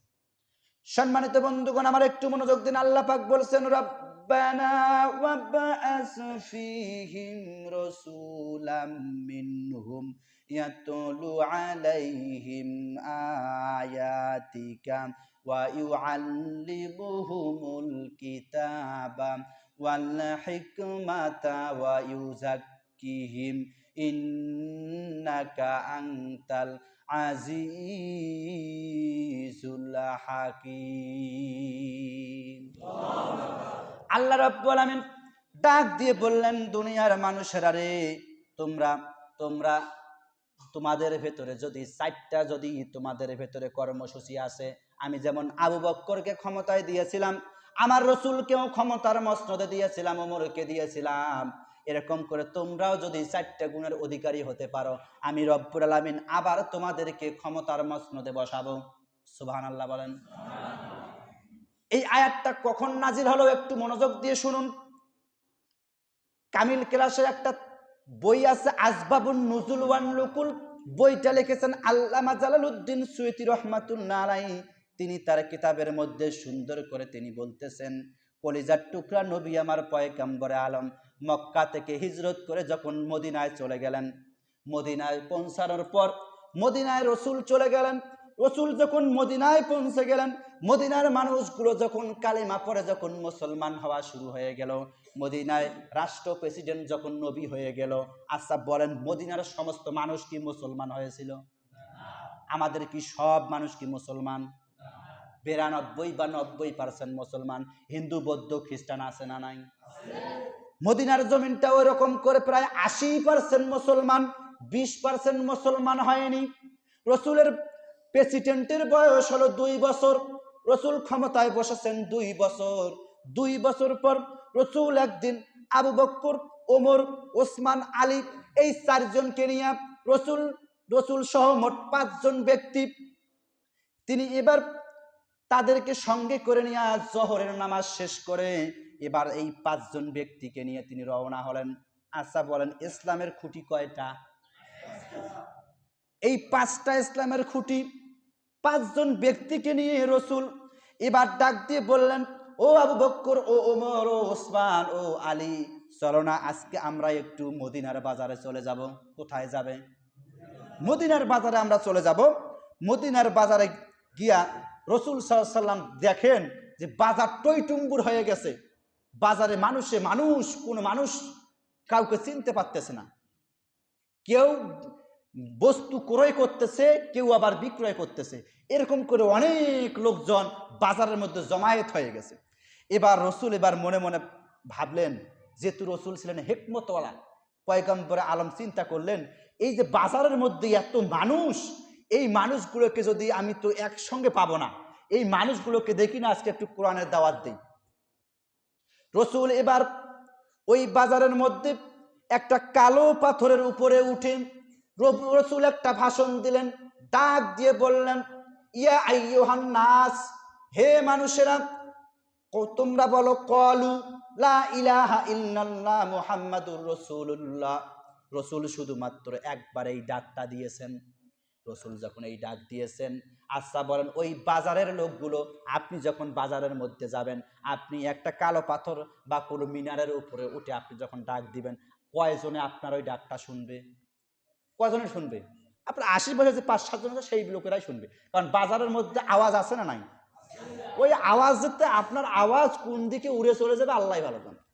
সম্মানিত বন্ধুগণ আমার, একটু মনোযোগ দিন। আল্লাহ পাক বলছেন রব্বানা ওয়াবআস ফীহিম রাসূলাম মিনহুম ইয়াতলু আলাইহিম আয়াতিকা ওয়া ইউআল্লিমুহুমুল কিতাবা ওয়াল হিকমাতা ওয়া ইউযাক্কিহিম ইন্নাকা আনতাল আজিজুল হাকীম। আল্লাহ রাব্বুল আলামিন ডাক দিয়ে বললেন, দুনিয়ার মানুষেরা রে, তোমরা তোমাদের ভেতরে যদি 4টা যদি তোমাদের ভেতরে কর্মসূচি আছে, আমি যেমন আবু বকরকে ক্ষমতায় দিয়েছিলাম, আমার রসুলকেও ক্ষমতার মসনদে দিয়েছিলাম, ওমরকে দিয়েছিলাম, এরকম করে তোমরাও যদি 4টা গুণের অধিকারী হতে পারো, আমি রব্বুল আলামিন আবার তোমাদেরকে ক্ষমতার মসনদে বসাবো। সুবহানাল্লাহ বলেন। এই আয়াতটা কখন নাজিল হলো একটু মনোযোগ দিয়ে শুনুন। কামিল ক্লাসের একটা বই আছে আসবাবুন নুজুল ওয়ান নুকুল, বইটা লিখেছেন আল্লামা জালালউদ্দিন সুয়ুতী রাহমাতুল্লাহ আলাইহি। তিনি তার কিতাবের মধ্যে সুন্দর করে তিনি বলতেছেন, কলিজার টুকরা নবী আমার পয়গম্বরে আলম মক্কা থেকে হিজরত করে যখন মদিনায় চলে গেলেন, মদিনায় পৌঁছানোর পর মদিনায় রসুল চলে গেলেন, রসুল যখন মদিনায় পৌঁছে গেলেন, মদিনার মানুষগুলো যখন কালেমা পড়ে যখন মুসলমান হওয়া শুরু হয়ে গেল, মদিনায় রাষ্ট্র প্রেসিডেন্ট যখন নবী হয়ে গেল, আচ্ছা বলেন মদিনার সমস্ত মানুষ কি মুসলমান হয়েছিল? আমাদের কি সব মানুষ কি মুসলমান? 92 বা 90% মুসলমান। হিন্দু বৌদ্ধ খ্রিস্টান আছে না নাই? মদিনার জমিনটা ওই রকম করে প্রায় 80% মুসলমান, 20% মুসলমান হয়নি। রসুলের প্রেসিডেন্টের বয়স হলো 2 বছর, রসুল ক্ষমতায় বসেছেন 2 বছর। 2 বছর পর রসুল একদিন আবু বকর, ওমর, ওসমান, আলী এই 4 জনকে নিয়ে রসুল সহ মোট 5 জন ব্যক্তি তিনি এবার তাদেরকে সঙ্গে করে নিয়ে জোহরের নামাজ শেষ করে এবার এই 5 জন ব্যক্তিকে নিয়ে তিনি রওনা হলেন। আচ্ছা বলেন ইসলামের খুঁটি কয়টা? এই 5টা ইসলামের খুঁটি। 5 জন ব্যক্তিকে নিয়ে রসুল এবার ডাক দিয়ে বললেন, ও আবু বকর, ও ওমর, ও ওসমান, ও আলী, চলো না আজকে আমরা একটু মদিনার বাজারে চলে যাব। কোথায় যাবে? মদিনার বাজারে আমরা চলে যাব। মদিনার বাজারে গিয়া রসুল সাল্লাল্লাহু আলাইহি ওয়াসাল্লাম দেখেন যে বাজার টইটুম্বুর হয়ে গেছে। বাজারে কোনো মানুষ কাউকে চিনতে পারতেছে না। কেউ বস্তু ক্রয় করতেছে, কেউ আবার বিক্রয় করতেছে, এরকম করে অনেক লোকজন বাজারের মধ্যে জমায়েত হয়ে গেছে। এবার রসুল মনে মনে ভাবলেন, যেহেতু রসুল ছিলেন হিকমতওয়ালা, পয়গম্বরে আলম চিন্তা করলেন, এই যে বাজারের মধ্যে এত মানুষ, এই মানুষগুলোকে যদি আমি তো একসঙ্গে পাবো না, এই মানুষগুলোকে দেখি না আজকে একটু কোরআনের দাওয়াত দিই। রসুল এবার ওই বাজারের মধ্যে একটা কালো পাথরের উপরে উঠে রসুল একটা ভাষণ দিলেন, ডাক দিয়ে বললেন, ইয়া আইয়ুহান নাস, হে মানুষেরা, তোমরা বলো ক্বালু লা ইলাহা ইল্লাল্লাহ মুহাম্মাদুর রাসূলুল্লাহ। রসুল শুধুমাত্র একবার এই ডাকটা দিয়েছেন। রসুল যখন এই ডাক দিয়েছেন, আচ্ছা বলেন ওই বাজারের লোকগুলো, আপনি যখন বাজারের মধ্যে যাবেন, আপনি একটা কালো পাথর বা কোনো মিনারের উপরে উঠে আপনি যখন ডাক দিবেন, কয়জনে আপনার ওই ডাকটা শুনবে? কয়জনে শুনবে? আপনার আশেপাশে যে 5-7 জন আছে সেই লোকেরাই শুনবে, কারণ বাজারের মধ্যে আওয়াজ আছে না নাই? ওই আওয়াজ যেতে আপনার আওয়াজ কোন দিকে উড়ে চলে যাবে আল্লাহ ভালো জানেন।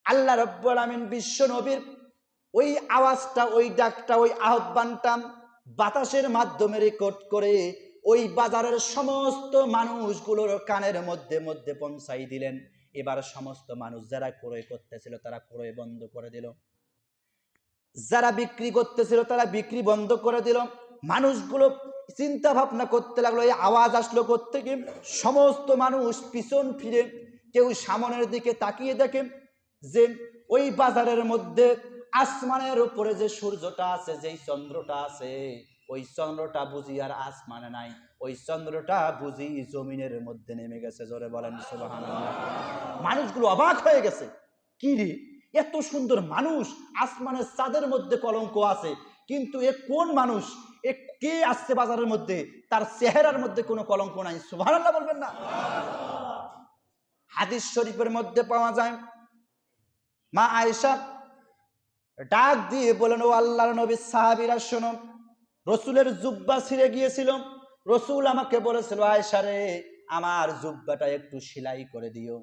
আল্লাহ রাব্বুল আলামিন বিশ্ব নবীর ওই আওয়াজটা, ওই ডাকটা, ওই আহ্বানটা বাতাসের মাধ্যমে রেকর্ড করে ওই বাজারের সমস্ত মানুষগুলোর কানের মধ্যে মধ্যে পৌঁছাই দিলেন। এবার সমস্ত মানুষ যারা ক্রয় করতেছিল তারা ক্রয় বন্ধ করে দিল, যারা বিক্রি করতেছিল তারা বিক্রি বন্ধ করে দিল। মানুষগুলো চিন্তা ভাবনা করতে লাগলো, এই আওয়াজ আসলো কোত্থেকে? সমস্ত মানুষ পিছন ফিরে কেউ সামনের দিকে তাকিয়ে দেখে যে ওই বাজারের মধ্যে আসমানের উপরে যে সূর্যটা আছে, যেই চন্দ্রটা আছে, ওই চন্দ্রটা বুঝি আর আসমানে নাই, ওই চন্দ্রটা বুঝি জমিনের মধ্যে নেমে গেছে। জোরে বলেন সুবহানাল্লাহ। মানুষগুলো অবাক হয়ে গেছে, কি রে, এত সুন্দর মানুষ, আসমানের চাঁদের মধ্যে কলঙ্ক আছে, কিন্তু এ কোন মানুষ, এ কে আসছে বাজারের মধ্যে, তার চেহারার মধ্যে কোনো কলঙ্ক নাই। সুবহানাল্লাহ বলবেন না? হাদিস শরীফের মধ্যে পাওয়া যায়, মা আয়েশা ডাক দিয়ে বলেন, ও আল্লাহর নবী, সাহাবীরা শোনো, রসুলের জুব্বা ছিঁড়ে গিয়েছিল, রসুল আমাকে বলেছিল, আয়েশা রে, আমার জুব্বাটা একটু সেলাই করে দিও।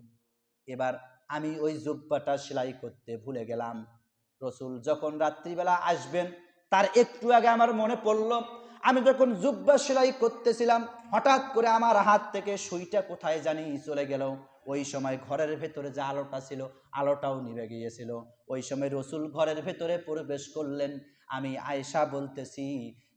এবার আমি ওই জুব্বাটা সেলাই করতে ভুলে গেলাম। রসুল যখন রাত্রিবেলা আসবেন তার একটু আগে আমার মনে পড়ল, আমি যখন জুব্বা সেলাই করতেছিলাম হঠাৎ করে আমার হাত থেকে সুইটা কোথায় জানি চলে গেল। ওই সময় ঘরের ভেতরে যে আলোটা ছিল আলোটাও নিভে গিয়েছিল। ওই সময় রসুল ঘরের ভেতরে প্রবেশ করলেন। আমি আয়েশা বলতেছি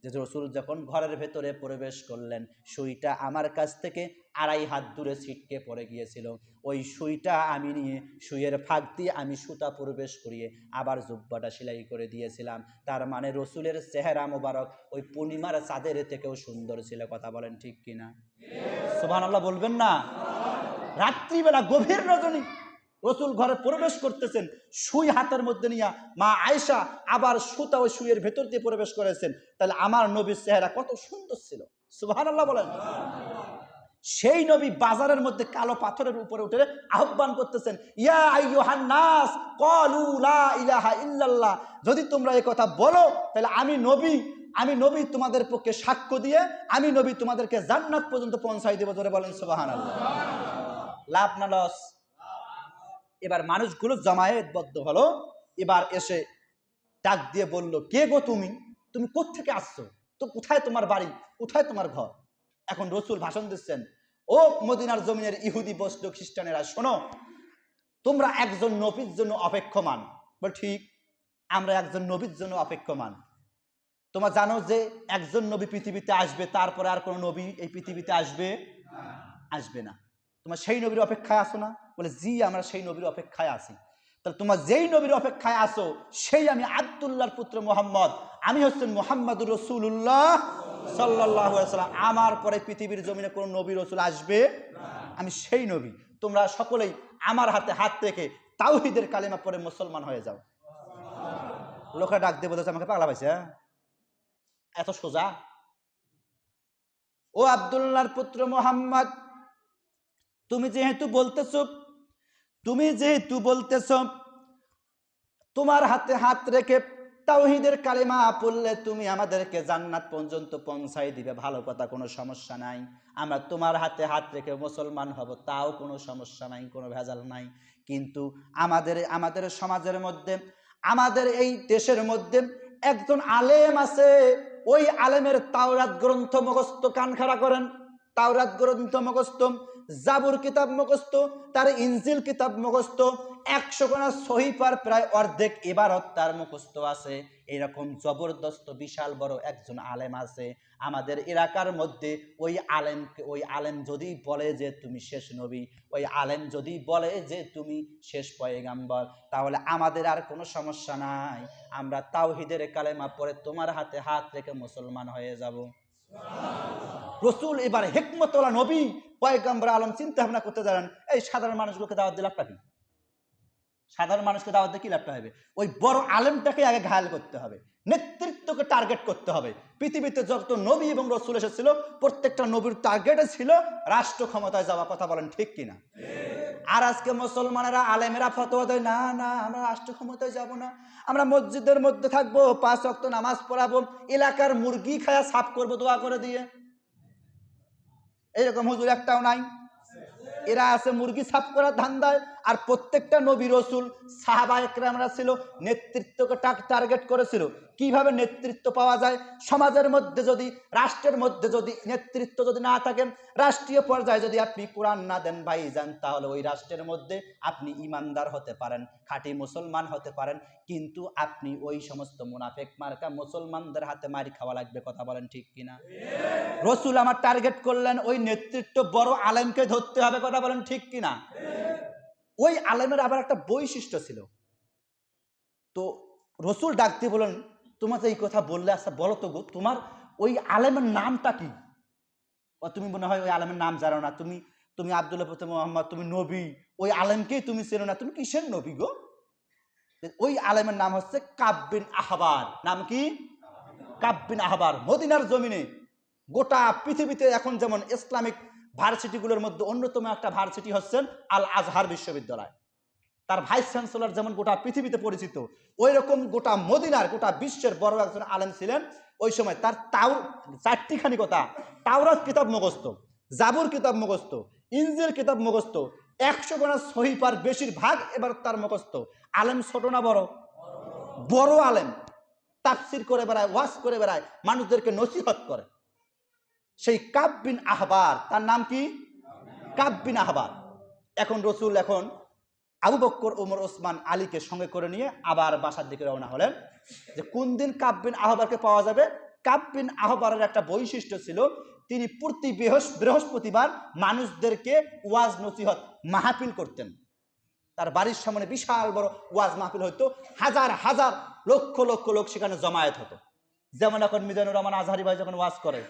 যে রসুল যখন ঘরের ভেতরে প্রবেশ করলেন, সুইটা আমার কাছ থেকে 2.5 হাত দূরে ছিটকে পড়ে গিয়েছিল। ওই সুইটা আমি নিয়ে সুইয়ের ফাঁক দিয়ে আমি সুতা প্রবেশ করিয়ে আবার জুব্বাটা সেলাই করে দিয়েছিলাম। তার মানে রসুলের চেহারা মোবারক ওই পূর্ণিমার চাঁদের থেকেও সুন্দর ছিল। কথা বলেন ঠিক কিনা? সুবহানাল্লাহ বলবেন না? রাত্রিবেলা গভীর রজনী রসুল ঘরে প্রবেশ করতেছেন, সুই হাতের মধ্যে নিয়ে মা আয়েশা আবার সুতা ওই সুইয়ের ভেতর দিয়ে প্রবেশ করেছেন। তাহলে আমার নবীর চেহারা কত সুন্দর ছিল। সুবহানাল্লাহ বলেন। সেই নবী বাজারের মধ্যে কালো পাথরের উপরে উঠে আহ্বান করতেছেন, ইয়া আইয়ুহান নাস ক্বালু লা ইলাহা ইল্লাল্লাহ, যদি তোমরা এই কথা বলো তাহলে আমি নবী আমি নবী তোমাদের পক্ষে সাক্ষ্য দিয়ে আমি নবী তোমাদেরকে জান্নাত পর্যন্ত পৌঁছাই দেব। জোরে বলেন সুবহানাল্লাহ। লাভ না লস? এবার মানুষগুলো জমায়েতবদ্ধ হলো, এবার এসে ডাক দিয়ে বলল, কে গো তুমি? তুমি কোত্থেকে আসছো? তো কোথায় তোমার বাড়ি, কোথায় তোমার ঘর? এখন রসুল ভাষণ দিচ্ছেন, ও মদিনার জমিনের ইহুদি বৌদ্ধ খ্রিস্টানেরা, শোনো, তোমরা একজন নবীর জন্য অপেক্ষমান। বল ঠিক, আমরা একজন নবীর জন্য অপেক্ষমান। তোমরা জানো যে একজন নবী পৃথিবীতে আসবে, তারপরে আর কোনো নবী এই পৃথিবীতে আসবে না। তোমরা সেই নবীর অপেক্ষায় আসো না? বলে জি, আমরা সেই নবীর অপেক্ষায় আছি। তাহলে তোমরা যেই নবীর অপেক্ষায় আসো সেই আমি আব্দুল্লাহর পুত্র মুহাম্মদ, আমি হচ্ছেন মুহাম্মাদুর রাসূলুল্লাহ সাল্লাল্লাহু আলাইহি ওয়াসাল্লাম। আমার পরে পৃথিবীর জমিনে কোনো নবী রাসূল আসবে, আমি সেই নবী। তোমরা সকলেই আমার হাতে হাত রেখে তাওহীদের কালেমা পড়ে মুসলমান হয়ে যাও। লোকরা ডাক দিয়ে বলেছে, আমাকে পাগলা পাইছে? এত সোজা? ও আব্দুল্লাহর পুত্র মুহাম্মদ, তুমি যেহেতু বলতেছ তোমার হাতে হাত রেখে তাওহীদের কালেমা পড়লে তুমি আমাদেরকে জান্নাত পর্যন্ত পৌঁছাই দিবে, ভালো কথা, কোনো সমস্যা নাই। আমরা তোমার হাতে হাত রেখে মুসলমান হব, তাও কোনো সমস্যা নাই, কোনো ভেজাল নাই। কিন্তু আমাদের সমাজের মধ্যে, আমাদের এই দেশের মধ্যে একজন আলেম আছে, ওই আলেমের তাওরাত গ্রন্থ মুখস্থ, কান খাড়া করেন, তাওরাত গ্রন্থ মুখস্থ, জাবুর কিতাব মুখস্থ, তার ইনজিল কিতাব মুখস্থ, 100 খানা সহিফার প্রায় অর্ধেক ইবারত তার মুখস্থ আছে। এরকম জবরদস্ত বিশাল বড় একজন আলেম আছে আমাদের এলাকার মধ্যে। ওই আলেম যদি বলে যে তুমি শেষ নবী, ওই আলেম যদি বলে যে তুমি শেষ পয়গাম্বর, তাহলে আমাদের আর কোনো সমস্যা নাই, আমরা তাওহীদের কালেমা পড়ে তোমার হাতে হাত রেখে মুসলমান হয়ে যাব। রসুল এবার হিকমতওয়ালা নবী পয়গম্বর আলম চিন্তা ভাবনা করতে জানেন, এই সাধারণ মানুষগুলোকে দাওয়াত দিলে লাভটা কি? সাধারণ মানুষকে দাওয়াত দিয়ে কি লাভটা হবে? ওই বড় আলেমটাকে আগে ঘায়াল করতে হবে, নেতৃত্বকে টার্গেট করতে হবে। পৃথিবীতে যত নবী এবং রসুল এসেছিল প্রত্যেকটা নবীর টার্গেটে ছিল রাষ্ট্র ক্ষমতায় যাওয়া। কথা বলেন ঠিক কিনা? আর আজকে মুসলমানেরা, আলেমেরা ফতোয়া দেয়, না না, আমরা রাষ্ট্র ক্ষমতায় যাব না, আমরা মসজিদের মধ্যে থাকবো, 5 ওয়াক্ত নামাজ পড়াবো, এলাকার মুরগি খায়া সাফ করবো দোয়া করে দিয়ে। এইরকম হুজুর একটাও নাই। এরা আছে মুরগি সাফ করার ধান্দায়। আর প্রত্যেকটা নবী রসুল সাহাবায়ে কেরামরা ছিল, নেতৃত্বকে টার্গেট করেছিল। কিভাবে নেতৃত্ব পাওয়া যায়? সমাজের মধ্যে যদি, রাষ্ট্রের মধ্যে যদি নেতৃত্ব যদি না থাকেন, রাষ্ট্রীয় পর্যায়ে যদি আপনি কোরআন না দেন ভাইজান, তাহলে ওই রাষ্ট্রের মধ্যে আপনি ইমানদার হতে পারেন, খাঁটি মুসলমান হতে পারেন, কিন্তু আপনি ওই সমস্ত মুনাফিক মার্কা মুসলমানদের হাতে মারি খাওয়া লাগবে। কথা বলেন ঠিক কিনা? রসুল আমার টার্গেট করলেন ওই নেতৃত্ব বড় আলেমকে ধরতে হবে। কথা বলেন ঠিক কিনা? ওই আলেমের আবার একটা বৈশিষ্ট্য ছিল। তো রসুল ডাক দিয়ে বলেন, তোমাকে এই কথা বললে, আচ্ছা বলো তো গো, তোমার ওই আলেমের নামটা কি? তুমি মনে হয় ওই আলেমের নাম জানো না, তুমি আব্দুল্লাহ পুত্র মুহাম্মদ, তুমি নবী, ওই আলেমকেই তুমি চেনো না, তুমি কিসের নবী গো? ওই আলেমের নাম হচ্ছে কাব বিন আহবার। নাম কি? কাব বিন আহবার। মদিনার জমিনে, গোটা পৃথিবীতে এখন যেমন ইসলামিক ভার্সিটিগুলোর মধ্যে অন্যতম একটা ভার্সিটি হচ্ছেন আল আজহার বিশ্ববিদ্যালয়, তার ভাইস চ্যান্সেলর যেমন গোটা পৃথিবীতে পরিচিত, ওই রকম গোটা মদিনার, গোটা বিশ্বের বড় একজন আলেম ছিলেন ওই সময়। তার 4টিখানি কথা, তাওরাত কিতাব মুখস্থ, জাবুর কিতাব মুখস্থ, ইনজিল কিতাব মুখস্থ, 100 খানা সহিফার বেশিরভাগ এবার তার মুখস্থ। আলেম ছোট না বড়? বড় আলেম। তাফসির করে বেড়ায়, ওয়াজ করে বেড়ায়, মানুষদেরকে নসিহত করে। সেই কাব বিন আহবার, তার নাম কি? কাব বিন আহবার। এখন রসুল আবু বকর, ওমর, ওসমান, আলীকে সঙ্গে করে নিয়ে আবার বাসার দিকে রওনা হলেন। যে কোন দিন কাব বিন আহবারকে পাওয়া যাবে? কাব বিন আহবারের একটা বৈশিষ্ট্য ছিল, তিনি প্রতি বৃহস্পতিবার মানুষদেরকে ওয়াজ নসিহত মাহফিল করতেন। তার বাড়ির সামনে বিশাল বড় ওয়াজ মাহফিল হতো, হাজার হাজার লক্ষ লক্ষ লোক সেখানে জমায়েত হতো। যেমন এখন মিজানুর রহমান আজহারি ভাই যখন ওয়াজ করে,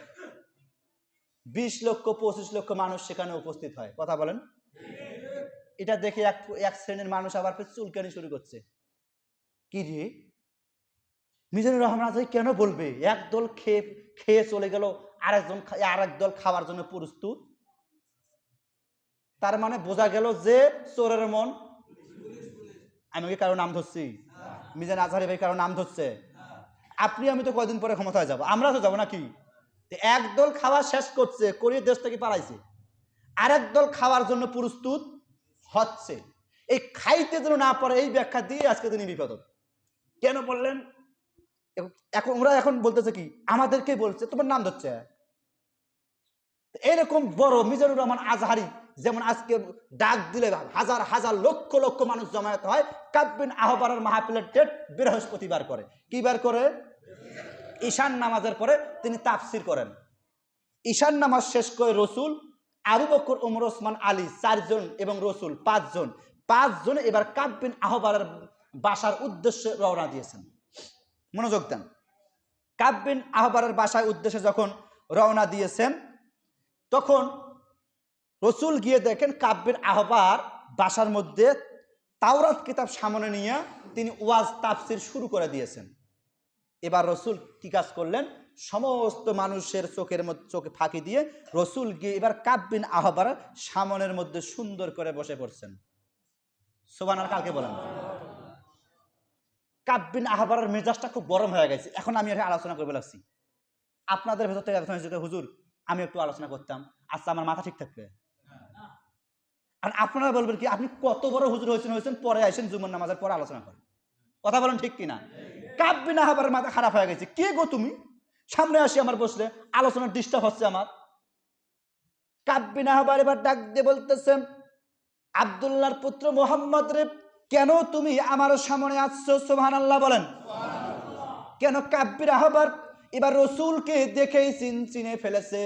20 লক্ষ 25 লক্ষ মানুষ সেখানে উপস্থিত হয়। কথা বলেন। এটা দেখে এক শ্রেণীর মানুষ আবার চুলকানি শুরু করছে, কি রে, মিজানুর রহমান আজহারি কেন বলবে? একদল খেয়ে চলে গেল, আরেক দল খাওয়ার জন্য প্রস্তুত। তার মানে বোঝা গেল যে চোরের মন। আমি কি কারো নাম ধরছি? মিজান আজহারি ভাই কারো নাম ধরছে? আপনি আমি তো কয়দিন পরে ক্ষমতায় যাব, আমরা তো যাবো নাকি? একদল খাওয়া শেষ করছে, করিয়ে দেশ থেকে পালাইছে, আরেক দল খাওয়ার জন্য প্রস্তুত হচ্ছে। এই খাইতে যেন না পারে এই ব্যাখ্যা দিয়ে আজকে তিনি বিপদ। কেন বললেন? এখন ওরা এখন বলতেছে কি, আমাদেরকে বলছে, তোমার নাম ধরছে। এরকম বড় মিজানুর রহমান আজহারি যেমন আজকে ডাক দিলে হাজার হাজার লক্ষ লক্ষ মানুষ জমায়েত হয়, কাব বিন আহবারের মাহফিলের ডেট বৃহস্পতিবার করে। কি বার করে? ঈশান নামাজের পরে তিনি তাফসির করেন। ঈশান নামাজ শেষ করে রসুল, আবু বকর, ওমর, ওসমান, আলী 4 জন এবং রসুল 5 জন, 5 জন এবার কাব বিন আহবারের বাসার উদ্দেশ্যে রওনা দিয়েছেন। মনোযোগ দেন। কাব বিন আহবারের বাসার উদ্দেশ্যে যখন রওনা দিয়েছেন, তখন রসুল গিয়ে দেখেন কাব বিন আহবার বাসার মধ্যে তাওরাত কিতাব সামনে নিয়ে তিনি ওয়াজ তাফসির শুরু করে দিয়েছেন। এবার রসুল কি কাজ করলেন? সমস্ত মানুষের চোখে ফাঁকি দিয়ে রসুল গিয়ে এবার কাব বিন আহবার সামনের মধ্যে সুন্দর করে বসে পড়ছেন। সুবহানাল্লাহ, কালকে বলেন। কাব বিন আহবারের মেজাজটা খুব গরম হয়ে গেছে। এখন আমি এটা আলোচনা করতে লাগছি। আপনাদের ভেতর থেকে একজন হুজুর আমি একটু আলোচনা করতাম, আচ্ছা আমার মাথা ঠিক থাকবে। আর আপনারা বলবেন কি, আপনি কত বড় হুজুর হয়েছেন পরে আসেন জুমার নামাজের পরে আলোচনা করেন। কথা বলেন ঠিক কিনা? কাব বিন আহবারের মাথা খারাপ হয়ে গেছে। কে গো তুমি? সামনে আসি আমার বসলে আলোচনার ডিস্টার্ব হচ্ছে আমার। কাব বিন আহবার এবার ডাক দিয়ে বলতেছেন, আব্দুল্লাহর পুত্র মুহাম্মদ রে, কেন তুমি আমার সামনে আসছো? সুবহানাল্লাহ বলেন। কেন? কাব বিন আহবার এবার রসুলকে দেখেই চিনে ফেলেছে,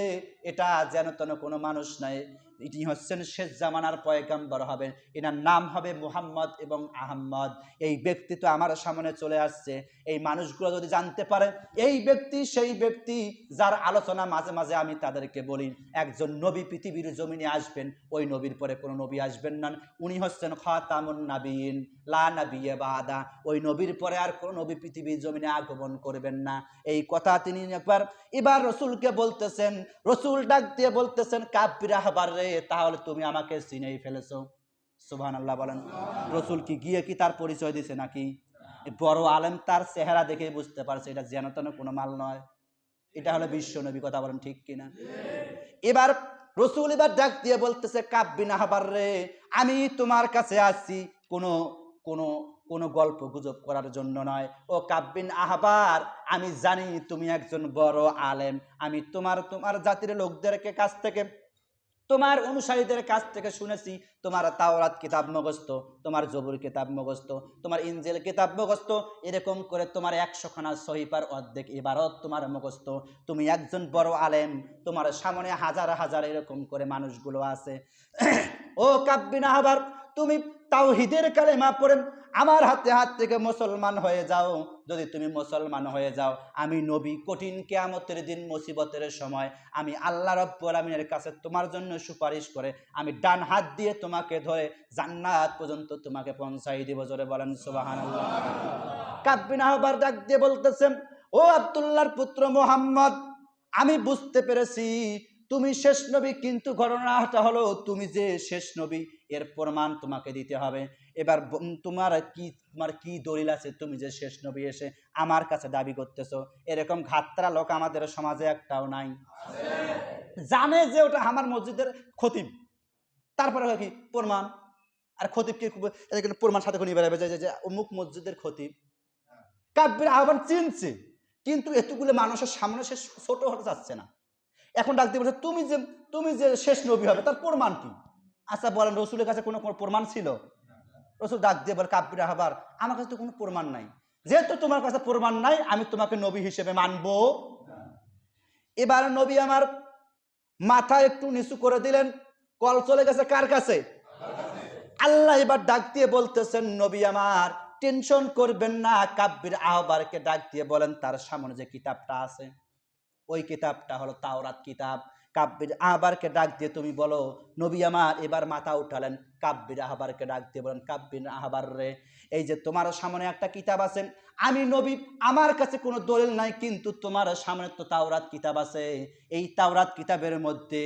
এটা যেন তেন কোনো মানুষ নাই, ইনি হচ্ছেন শেষ জামানার পয়গাম্বর হবেন, এনার নাম হবে মুহাম্মদ এবং আহম্মদ। এই ব্যক্তি তো আমার সামনে চলে আসছে। এই মানুষগুলো যদি জানতে পারে এই ব্যক্তি সেই ব্যক্তি যার আলোচনা মাঝে মাঝে আমি তাদেরকে বলি, একজন নবী পৃথিবীর জমিনে আসবেন, ওই নবীর পরে কোনো নবী আসবেন না, উনি হচ্ছেন খাতামুন নাবিয়িন লা নাবিয়্যা বাদা, ওই নবীর পরে আর কোনো নবী পৃথিবীর জমিনে আগমন করবেন না। এই কথা তিনি এবার রসুলকে বলতেছেন। রসুল ডাক দিয়ে বলতেছেন, কাব বিন আহবার রে, তাহলে তুমি আমাকে চিনেই ফেলেছো। সুবহানাল্লাহ বলেন। রসুল কি গিয়ে কি তার পরিচয় দিছে নাকি? বড় আলেম তার চেহারা দেখে বুঝতে পারছে এটা যেন তেন কোনো মাল নয়, এটা হলো বিশ্ব নবী। কথা বলেন ঠিক কিনা? এবার রসুল এবার ডাক দিয়ে বলতেছে, কাব বিন আহবার রে, আমি তোমার কাছে আসছি কোনো কোনো কোনো গল্প গুজব করার জন্য নয়। ও কাব বিন আহবার, আমি জানি তুমি একজন বড় আলেম। আমি তোমার জাতির লোকদেরকে কাছ থেকে, তোমার অনুসারীদের কাছ থেকে শুনেছি তোমার তাওরাত কিতাব মুখস্থ, তোমার জবুর কিতাব মুখস্থ, তোমার ইনজিল কিতাব মুখস্থ, এরকম করে তোমার 100 খানা সহিফার অর্ধেক ইবারত তোমার মুখস্থ। তুমি একজন বড় আলেম, তোমার সামনে হাজার হাজার এরকম করে মানুষগুলো আছে। ও কাব বিন আহবার, তুমি তাওহীদের কালেমা পড়ে আমার হাত থেকে মুসলমান হয়ে যাও। যদি তুমি মুসলমান হয়ে যাও, আমি নবী কঠিন কিয়ামতের দিন মুসিবতের সময় আমি আল্লাহ রাব্বুল আমিনের কাছে তোমার জন্য সুপারিশ করে আমি ডান হাত দিয়ে তোমাকে ধরে জান্নাত পর্যন্ত তোমাকে পৌঁছাই দিব। জোরে বলেন সুবহানাল্লাহ। কাব বিন আহবার ডাক দিয়ে বলতেছেন, ও আব্দুল্লাহর পুত্র মুহাম্মদ, আমি বুঝতে পেরেছি তুমি শেষ নবী, কিন্তু ঘটনাটা হলো তুমি যে শেষ নবী এর প্রমাণ তোমাকে দিতে হবে। এবার তোমার কি দলিল আছে তুমি যে শেষ নবী এসে আমার কাছে দাবি করতেছো? এরকম ঘাতরা লোক আমাদের সমাজে একটাও নাই। জানে যে ওটা আমার মসজিদের খতিব, তারপরে কি প্রমাণ? আর খতিবকে প্রমাণ সাথে নিয়ে বেড়াবে যে অমুক মসজিদের খতিব। কাব বিন আহবার চিনছে, কিন্তু এতগুলো মানুষের সামনে সে ছোট হতে চাচ্ছে না। এখন ডাক দিয়ে বলছে, তুমি যে শেষ নবী হবে তার প্রমাণ কি? আচ্ছা বলেন, রসুলের কাছে কোনো প্রমাণ ছিল? রসুল ডাক দিয়ে বলে, কাব বিন আহবার, আমার কাছে তো কোনো প্রমাণ নাই। যেহেতু তোমার কাছে প্রমাণ নাই, আমি তোমাকে নবী হিসেবে মানবো। এবার নবী আমার মাথা একটু নিচু করে দিলেন। কল চলে গেছে কার কাছে? আল্লাহ এবার ডাক দিয়ে বলতেছেন, নবী আমার টেনশন করবেন না। কাব বিন আহবারকে ডাক দিয়ে বলেন তার সামনে যে কিতাবটা আছে ওই কিতাবটা হলো তাওরাত কিতাব। কাব বিন আহবারকে ডাক দিয়ে তুমি বলো, নবী আমার এবার মাথা উঠালেন। কাব বিন আহবারকে ডাক দিয়ে বলেন, কাব বিন আহবার রে, এই যে তোমার সামনে একটা কিতাব আছে, আমি নবী, আমার কাছে কোনো দলিল নাই, কিন্তু তোমার সামনে তো তাওরাত কিতাব আছে। এই তাওরাত কিতাবের মধ্যে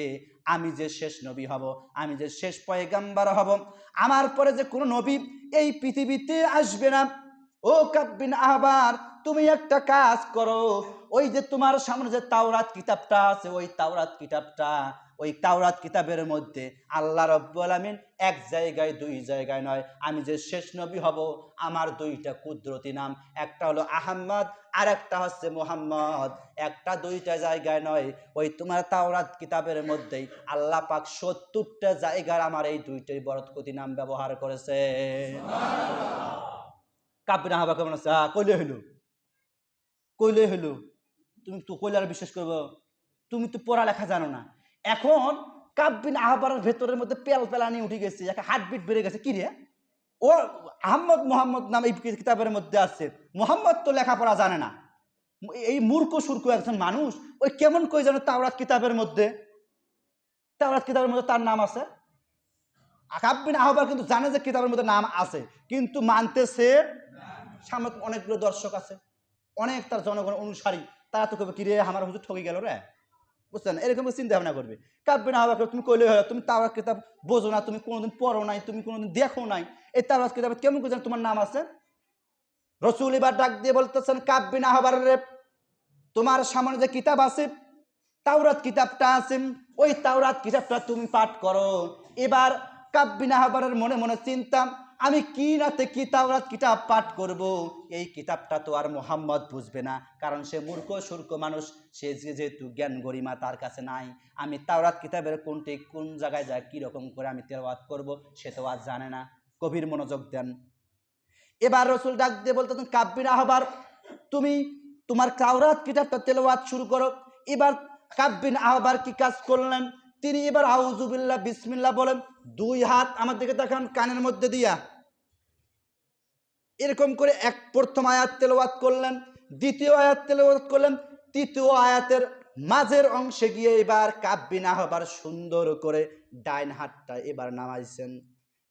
আমি যে শেষ নবী হব, আমি যে শেষ পয়গাম্বর হব, আমার পরে যে কোনো নবী এই পৃথিবীতে আসবে না, ও কাব বিন আহবার, তুমি একটা কাজ করো, ওই যে তোমার সামনে যে তাওরাত কিতাবটা আছে, ওই তাওরাত কিতাবটা, ওই তাওরাত কিতাবের মধ্যে আল্লাহ রাব্বুল আলামিন এক জায়গায় দুই জায়গায় নয়, আমি যে শেষ নবী হব আমার দুইটা কুদরতি নাম, একটা হলো আহম্মদ আর একটা হচ্ছে মুহাম্মদ, একটা দুইটা জায়গায় নয়, ওই তোমার তাওরাত কিতাবের মধ্যেই আল্লাহ পাক ৭০টা জায়গার আমার এই দুইটাই বরকতি নাম ব্যবহার করেছে। কাব বিন আহবার কেমন আছে? কইলে হইলো, কইলে হইলো, তুমি তো কইলে আর বিশ্বাস করবো? তুমি তো পড়ালেখা জানো না। এখন কাব বিন আহবারের ভেতরের মধ্যে পেলানি উঠে গেছে, একটা হার্টবিট বেড়ে গেছে। কি রে, ও আহমদ মোহাম্মদ নাম এই কিতাবের মধ্যে আছে, মোহাম্মদ তো লেখাপড়া জানে না, এই মূর্খ সুর্খ একজন মানুষ ওই কেমন কই জানো তাওরাত কিতাবের মধ্যে, তাওরাত কিতাবের মধ্যে তার নাম আছে। কাব বিন আহবার কিন্তু জানে যে কিতাবের মধ্যে নাম আছে, কিন্তু মানতেছে। সামনে অনেকগুলো দর্শক আছে, অনেক তার জনগণ অনুসারী, তারা তো কবে কিরে আমার হুজুর ঠকে গেল রে, বুঝছেন, এরকম চিন্তা ভাবনা করবে। কাব বিন আহবার তুমি কইলে হয়, তুমি তাওরাত কিতাব বোঝো না, তুমি কোনোদিন পড়ো নাই, তুমি কোনোদিন দেখো নাই, এই তাওরাত কিতাবে কেমন করে জানো তোমার নাম আছে? রসুল এবার ডাক দিয়ে বলতেছেন, কাব বিন আহবার রে, তোমার সামনে যে কিতাব আছে, তাওরাত কিতাবটা আছে, ওই তাওরাত কিতাবটা তুমি পাঠ করো। এবার কাব বিন আহবারের মনে মনে চিন্তা, আমি কি নাতে কি তাওরাত কিতাব পাঠ করব, এই কিতাবটা তো আর মোহাম্মদ বুঝবে না, কারণ সে মূর্খ সূর্খ মানুষ, সে যেহেতু জ্ঞান গরিমা তার কাছে নাই, আমি তাওরাত কিতাবের কোনটি কোন জায়গায় যায় কিরকম করে আমি তেলাওয়াত করব সে তো আর জানে না। গভীর মনোযোগ দেন। এবার রসুল ডাক দিয়ে বলতেছেন, কাব বিন আহবার, তুমি তোমার তাওরাত কিতাবটা তেলাওয়াত শুরু করো। এবার কাব বিন আহবার কি কাজ করলেন, তিনি এবার আউযুবিল্লাহ বিসমিল্লাহ বলেন, দুই হাত আমার দিকে তাকান, কানের মধ্যে দিয়া এরকম করে এক প্রথম আয়াত তেলাওয়াত করলেন, দ্বিতীয় আয়াত তেলাওয়াত করলেন, তৃতীয় আয়াতের মাঝের অংশে গিয়ে এবার কাব বিন আহবার সুন্দর করে ডাইন হাতটা এবার নামাইছেন,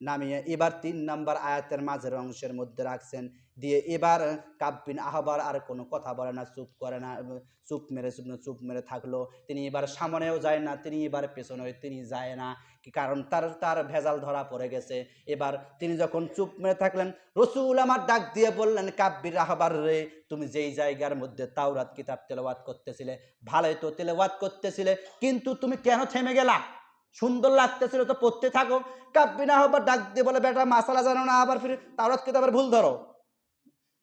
নামিয়ে এবার ৩ নাম্বার আয়াতের মাঝের অংশের মধ্যে রাখছেন, দিয়ে এবার কাব বিন আহবার আর কোনো কথা বলে না, চুপ করে না, চুপ মেরে থাকলো। তিনি এবার সামনেও যায় না, তিনি এবার পেছনেও তিনি যায় না, কি কারণ তার তার ভেজাল ধরা পড়ে গেছে। এবার তিনি যখন চুপ মেরে থাকলেন, রসুল আমার ডাক দিয়ে বললেন, কাব বিন আহবার রে, তুমি যেই জায়গার মধ্যে তাওরাত কিতাব তেলাওয়াত করতেছিলে, ভালোই তো তেলাওয়াত করতেছিলে, কিন্তু তুমি কেন থেমে গেলা? সুন্দর লাগতেছিল তো, পড়তে থাকো। কাব বিন আহবার ডাক দিয়ে বলে, বেটা মাসালা জানো না, আবার ফিরে তাওরাত কিতাবের ভুল ধরো।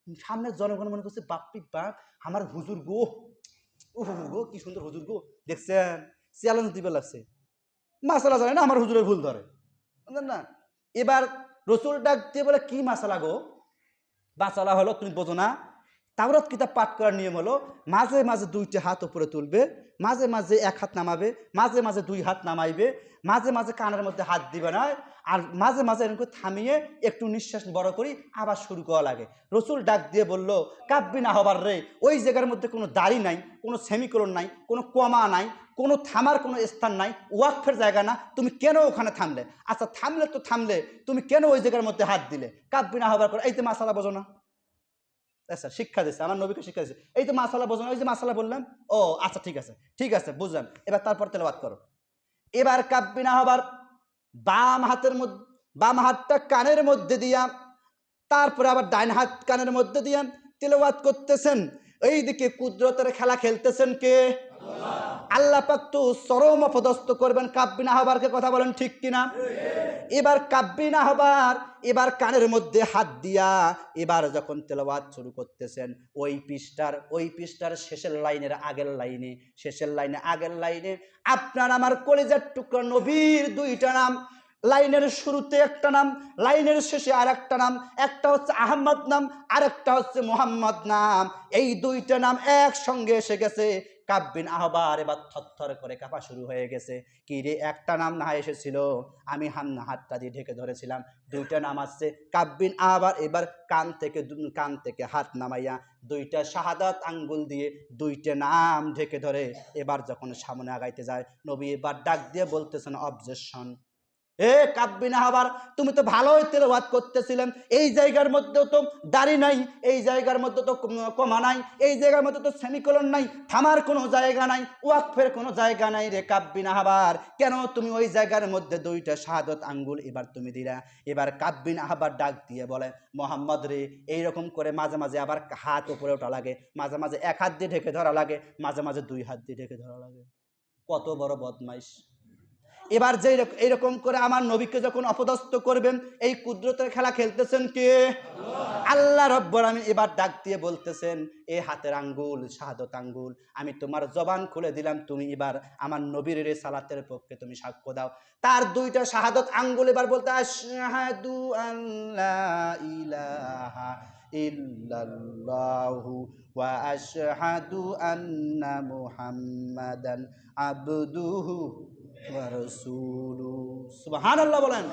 সামনের জনগণ মনে করছে, বাপ্পি বাপ আমার হুজুর গো, ও গো কি সুন্দর হুজুর গো, দেখছেন চ্যালেঞ্জ দিবে লাগছে, মাসালা জানে না আমার হুজুরের ভুল ধরে, বুঝলেন না? এবার রসুল ডাক দিয়ে বলে, কি মাসালা গো? মাসালা হলো, তুমি বোঝো না, তাওরাত কিতাব পাঠ করার নিয়ম হলো মাঝে মাঝে 2টি হাত উপরে তুলবে, মাঝে মাঝে 1 হাত নামাবে, মাঝে মাঝে 2 হাত নামাইবে, মাঝে মাঝে কানের মধ্যে হাত দিবে না, আর মাঝে মাঝে এরকম থামিয়ে একটু নিঃশ্বাস বড় করি আবার শুরু করা লাগে। রসুল ডাক দিয়ে বলল, কাব বিন আহবার রে, ওই জায়গার মধ্যে কোনো দাড়ি নাই, কোনো সেমিকোলন নাই, কোনো কমা নাই, কোনো থামার কোনো স্থান নাই, ওয়াকফের জায়গা না, তুমি কেন ওখানে থামলে? আচ্ছা থামলে তো থামলে, তুমি কেন ওই জায়গার মধ্যে হাত দিলে? কাব বিন আহবার করে, এই তো মাসালা বোঝো না। আচ্ছা শিক্ষা দিচ্ছে, আমার নবীকে শিক্ষা দিচ্ছে, এই তো মাসালা বোঝো না, ওই যে মাসালা বললাম, ও আচ্ছা ঠিক আছে ঠিক আছে বুঝলাম, এবার তারপর তেলাওয়াত করো। এবার কাব বিন আহবার বাম হাতটা কানের মধ্যে দিয়া, তারপরে আবার ডাইন হাত কানের মধ্যে দিয়া তেলাওয়াত করতেছেন। এইদিকে কুদরতের খেলা খেলতেছেন কে? আল্লাহ পাক তো চরম অপদস্থ করবেন কাব বিন আহবারকে, কথা বলেন ঠিক কিনা? এবার কাব বিন আহবার এবার কানের মধ্যে হাত দিয়া এবার যখন তেলাওয়াত শুরু করতেছেন, ওই পৃষ্ঠার শেষের লাইনের আগের লাইনে আপনার আমার কলিজার টুকরা নবীর 2টা নাম, লাইনের শুরুতে একটা নাম, লাইনের শেষে আর একটা নাম, একটা হচ্ছে আহমদ নাম, আরেকটা হচ্ছে মোহাম্মদ নাম, এই 2টা নাম একসঙ্গে এসে গেছে। কাব বিন আহবার এবার থরথর করে কাঁপা শুরু হয়ে গেছে, কি রে একটা নাম না এসেছিল, আমি হাতটা দিয়ে ঢেকে ধরেছিলাম, 2টা নাম আসছে। কাব বিন আহবার এবার কান থেকে হাত নামাইয়া 2টা শাহাদাত আঙ্গুল দিয়ে 2টা নাম ঢেকে ধরে এবার যখন সামনে আগাইতে যায়, নবী এবার ডাক দিয়ে বলতেছেন, অবজেকশন, এ কাব বিন আহবার, তুমি তো ভালোই তেলাওয়াত করতেছিলেন, এই জায়গার মধ্যেও তো দাড়ি নাই, এই জায়গার মধ্যে তো কমা নাই, এই জায়গার মধ্যে তো সেমিকোলন নাই, থামার কোনো জায়গা নাই, ওয়াকফের কোনো জায়গা নাই রে কাব বিন আহবার, কেন তুমি ওই জায়গার মধ্যে দুইটা শাহাদত আঙ্গুল এবার তুমি দিলা? এবার কাব বিন আহবার ডাক দিয়ে বলে, মোহাম্মদ রে, এইরকম করে মাঝে মাঝে আবার হাত উপরে ওঠা লাগে, মাঝে মাঝে এক হাত দিয়ে ঢেকে ধরা লাগে, মাঝে মাঝে দুই হাত দিয়ে ঢেকে ধরা লাগে। কত বড় বদমাইশ! এবার যে এইরকম করে আমার নবীকে যখন অপদস্থ করবেন, এই কুদরতের খেলা খেলতেছেন কে? আল্লাহ রাব্বুল আলামিন এবার ডাক দিয়ে বলতেছেন, এ হাতের আঙ্গুল, শাহাদত আঙ্গুল, আমি তোমার জবান খুলে দিলাম, তুমি এবার আমার নবীর সালাতের পক্ষে তুমি সাক্ষ্য দাও। তার দুইটা শাহাদত আঙ্গুল এবার বলতে, আশহাদু আল্লা ইলাহা ইল্লাল্লাহু ওয়া আশহাদু আন্না মুহাম্মাদান আবদুহু ওয়া রাসূলুহু। সুবহানাল্লাহ বলেন।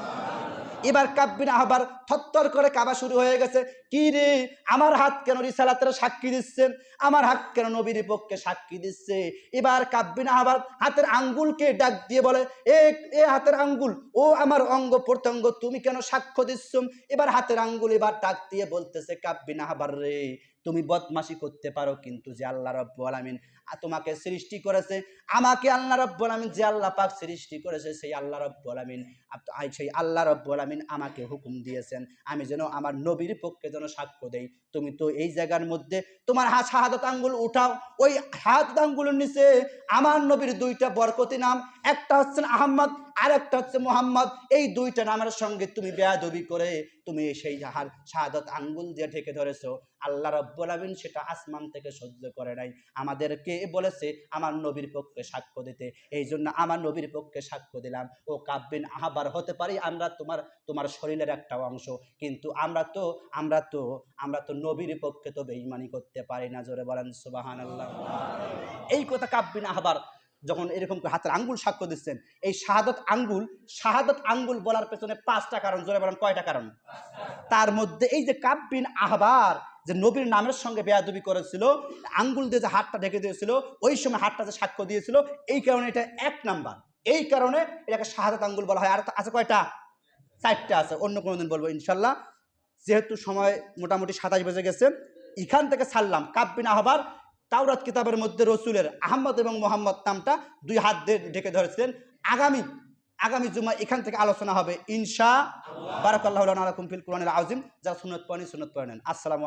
এবার কাব বিন আহবার থরথর করে কাঁপা শুরু হয়ে গেছে। কি রে, আমার হাত কেন রিসালাতের সাক্ষী দিচ্ছে, আমার হাত কেন নবীর পক্ষে সাক্ষী দিচ্ছে? এবার কাব বিন আহবার হাতের আঙ্গুলকে ডাক দিয়ে বলে, এ হাতের আঙ্গুল, ও আমার অঙ্গ প্রত্যঙ্গ, তুমি কেন সাক্ষ্য দিচ্ছ? এবার হাতের আঙ্গুল এবার ডাক দিয়ে বলতেছে, কাব বিন আহবার রে, তুমি বদমাশি করতে পারো, কিন্তু যে আল্লাহ রাব্বুল আলামিন তোমাকে সৃষ্টি করেছে, আমাকে আল্লাহ রাব্বুল আলামিন যে আল্লাহ পাক সৃষ্টি করেছে, সেই আল্লাহ রাব্বুল আলামিন, সেই আল্লাহ রাব্বুল আলামিন আমাকে হুকুম দিয়েছেন আমি যেন আমার নবীর পক্ষে যেন সাক্ষ্য দেই। তুমি তো এই জায়গার মধ্যে তোমার শাহাদাত আঙ্গুল উঠাও, ওই শাহাদাত আঙ্গুলের নিচে আমার নবীর দুইটা বরকতি নাম, একটা হচ্ছে আহমদ আর একটা হচ্ছে মোহাম্মদ, এই দুইটা নামের সঙ্গে তুমি বেয়াদবি করে তুমি সেই শাহাদাত আঙ্গুল দিয়ে ঢেকে ধরেছো। আল্লাহ রাব্বুল আলামিন সেটা আসমান থেকে সহ্য করে নাই, আমাদেরকে বলেছে আমার নবীর পক্ষে সাক্ষ্য দিতে, এই জন্য আমার নবীর পক্ষে সাক্ষ্য দিলাম। ও কাব বিন আহবার, হতে পারি আমরা তোমার শরীরের একটা অংশ, কিন্তু আমরা তো নবীর পক্ষে তো বেঈমানি করতে পারি না। জোরে বলেন সুবহানাল্লাহ। এই কথা কাব বিন আহবার যখন এরকম হাতের আঙ্গুল সাক্ষ্য দিচ্ছেন, এই শাহাদাত আঙ্গুল বলার পেছনে 5টা কারণ। জোরে বলেন কয়টা কারণ? তার মধ্যে এই যে কাব বিন আহবার যে নবীর নামের সঙ্গে বেয়াদবি করেছিল, আঙ্গুল দিয়ে যে হাতটা ঢেকে দিয়েছিল, ওই সময় হাতটা যে সাক্ষ্য দিয়েছিল, এই কারণে এটা 1 নাম্বার, এই কারণে এটাকে শাহাদাত আঙ্গুল বলা হয়। আর আছে কয়টা? 4টা আছে, অন্য কোনো দিন বলবো ইনশাল্লাহ। যেহেতু সময় মোটামুটি 27 বেজে গেছে, এখান থেকে ছাড়লাম। কাব বিন আহবার তাওরাত কিতাবের মধ্যে রসুলের আহমদ এবং মোহাম্মদ নামটা 2 হাত দিয়ে ঢেকে ধরেছিলেন। আগামী জুমা এখান থেকে আলোচনা হবে ইনশাআল্লাহ। বারাকাল্লাহু লানা ওয়া লাকুম ফিল কুরআনিল আযীম। যারা সুন্নাত পড়েন সুন্নাত পড়ে নেন। আসসালামু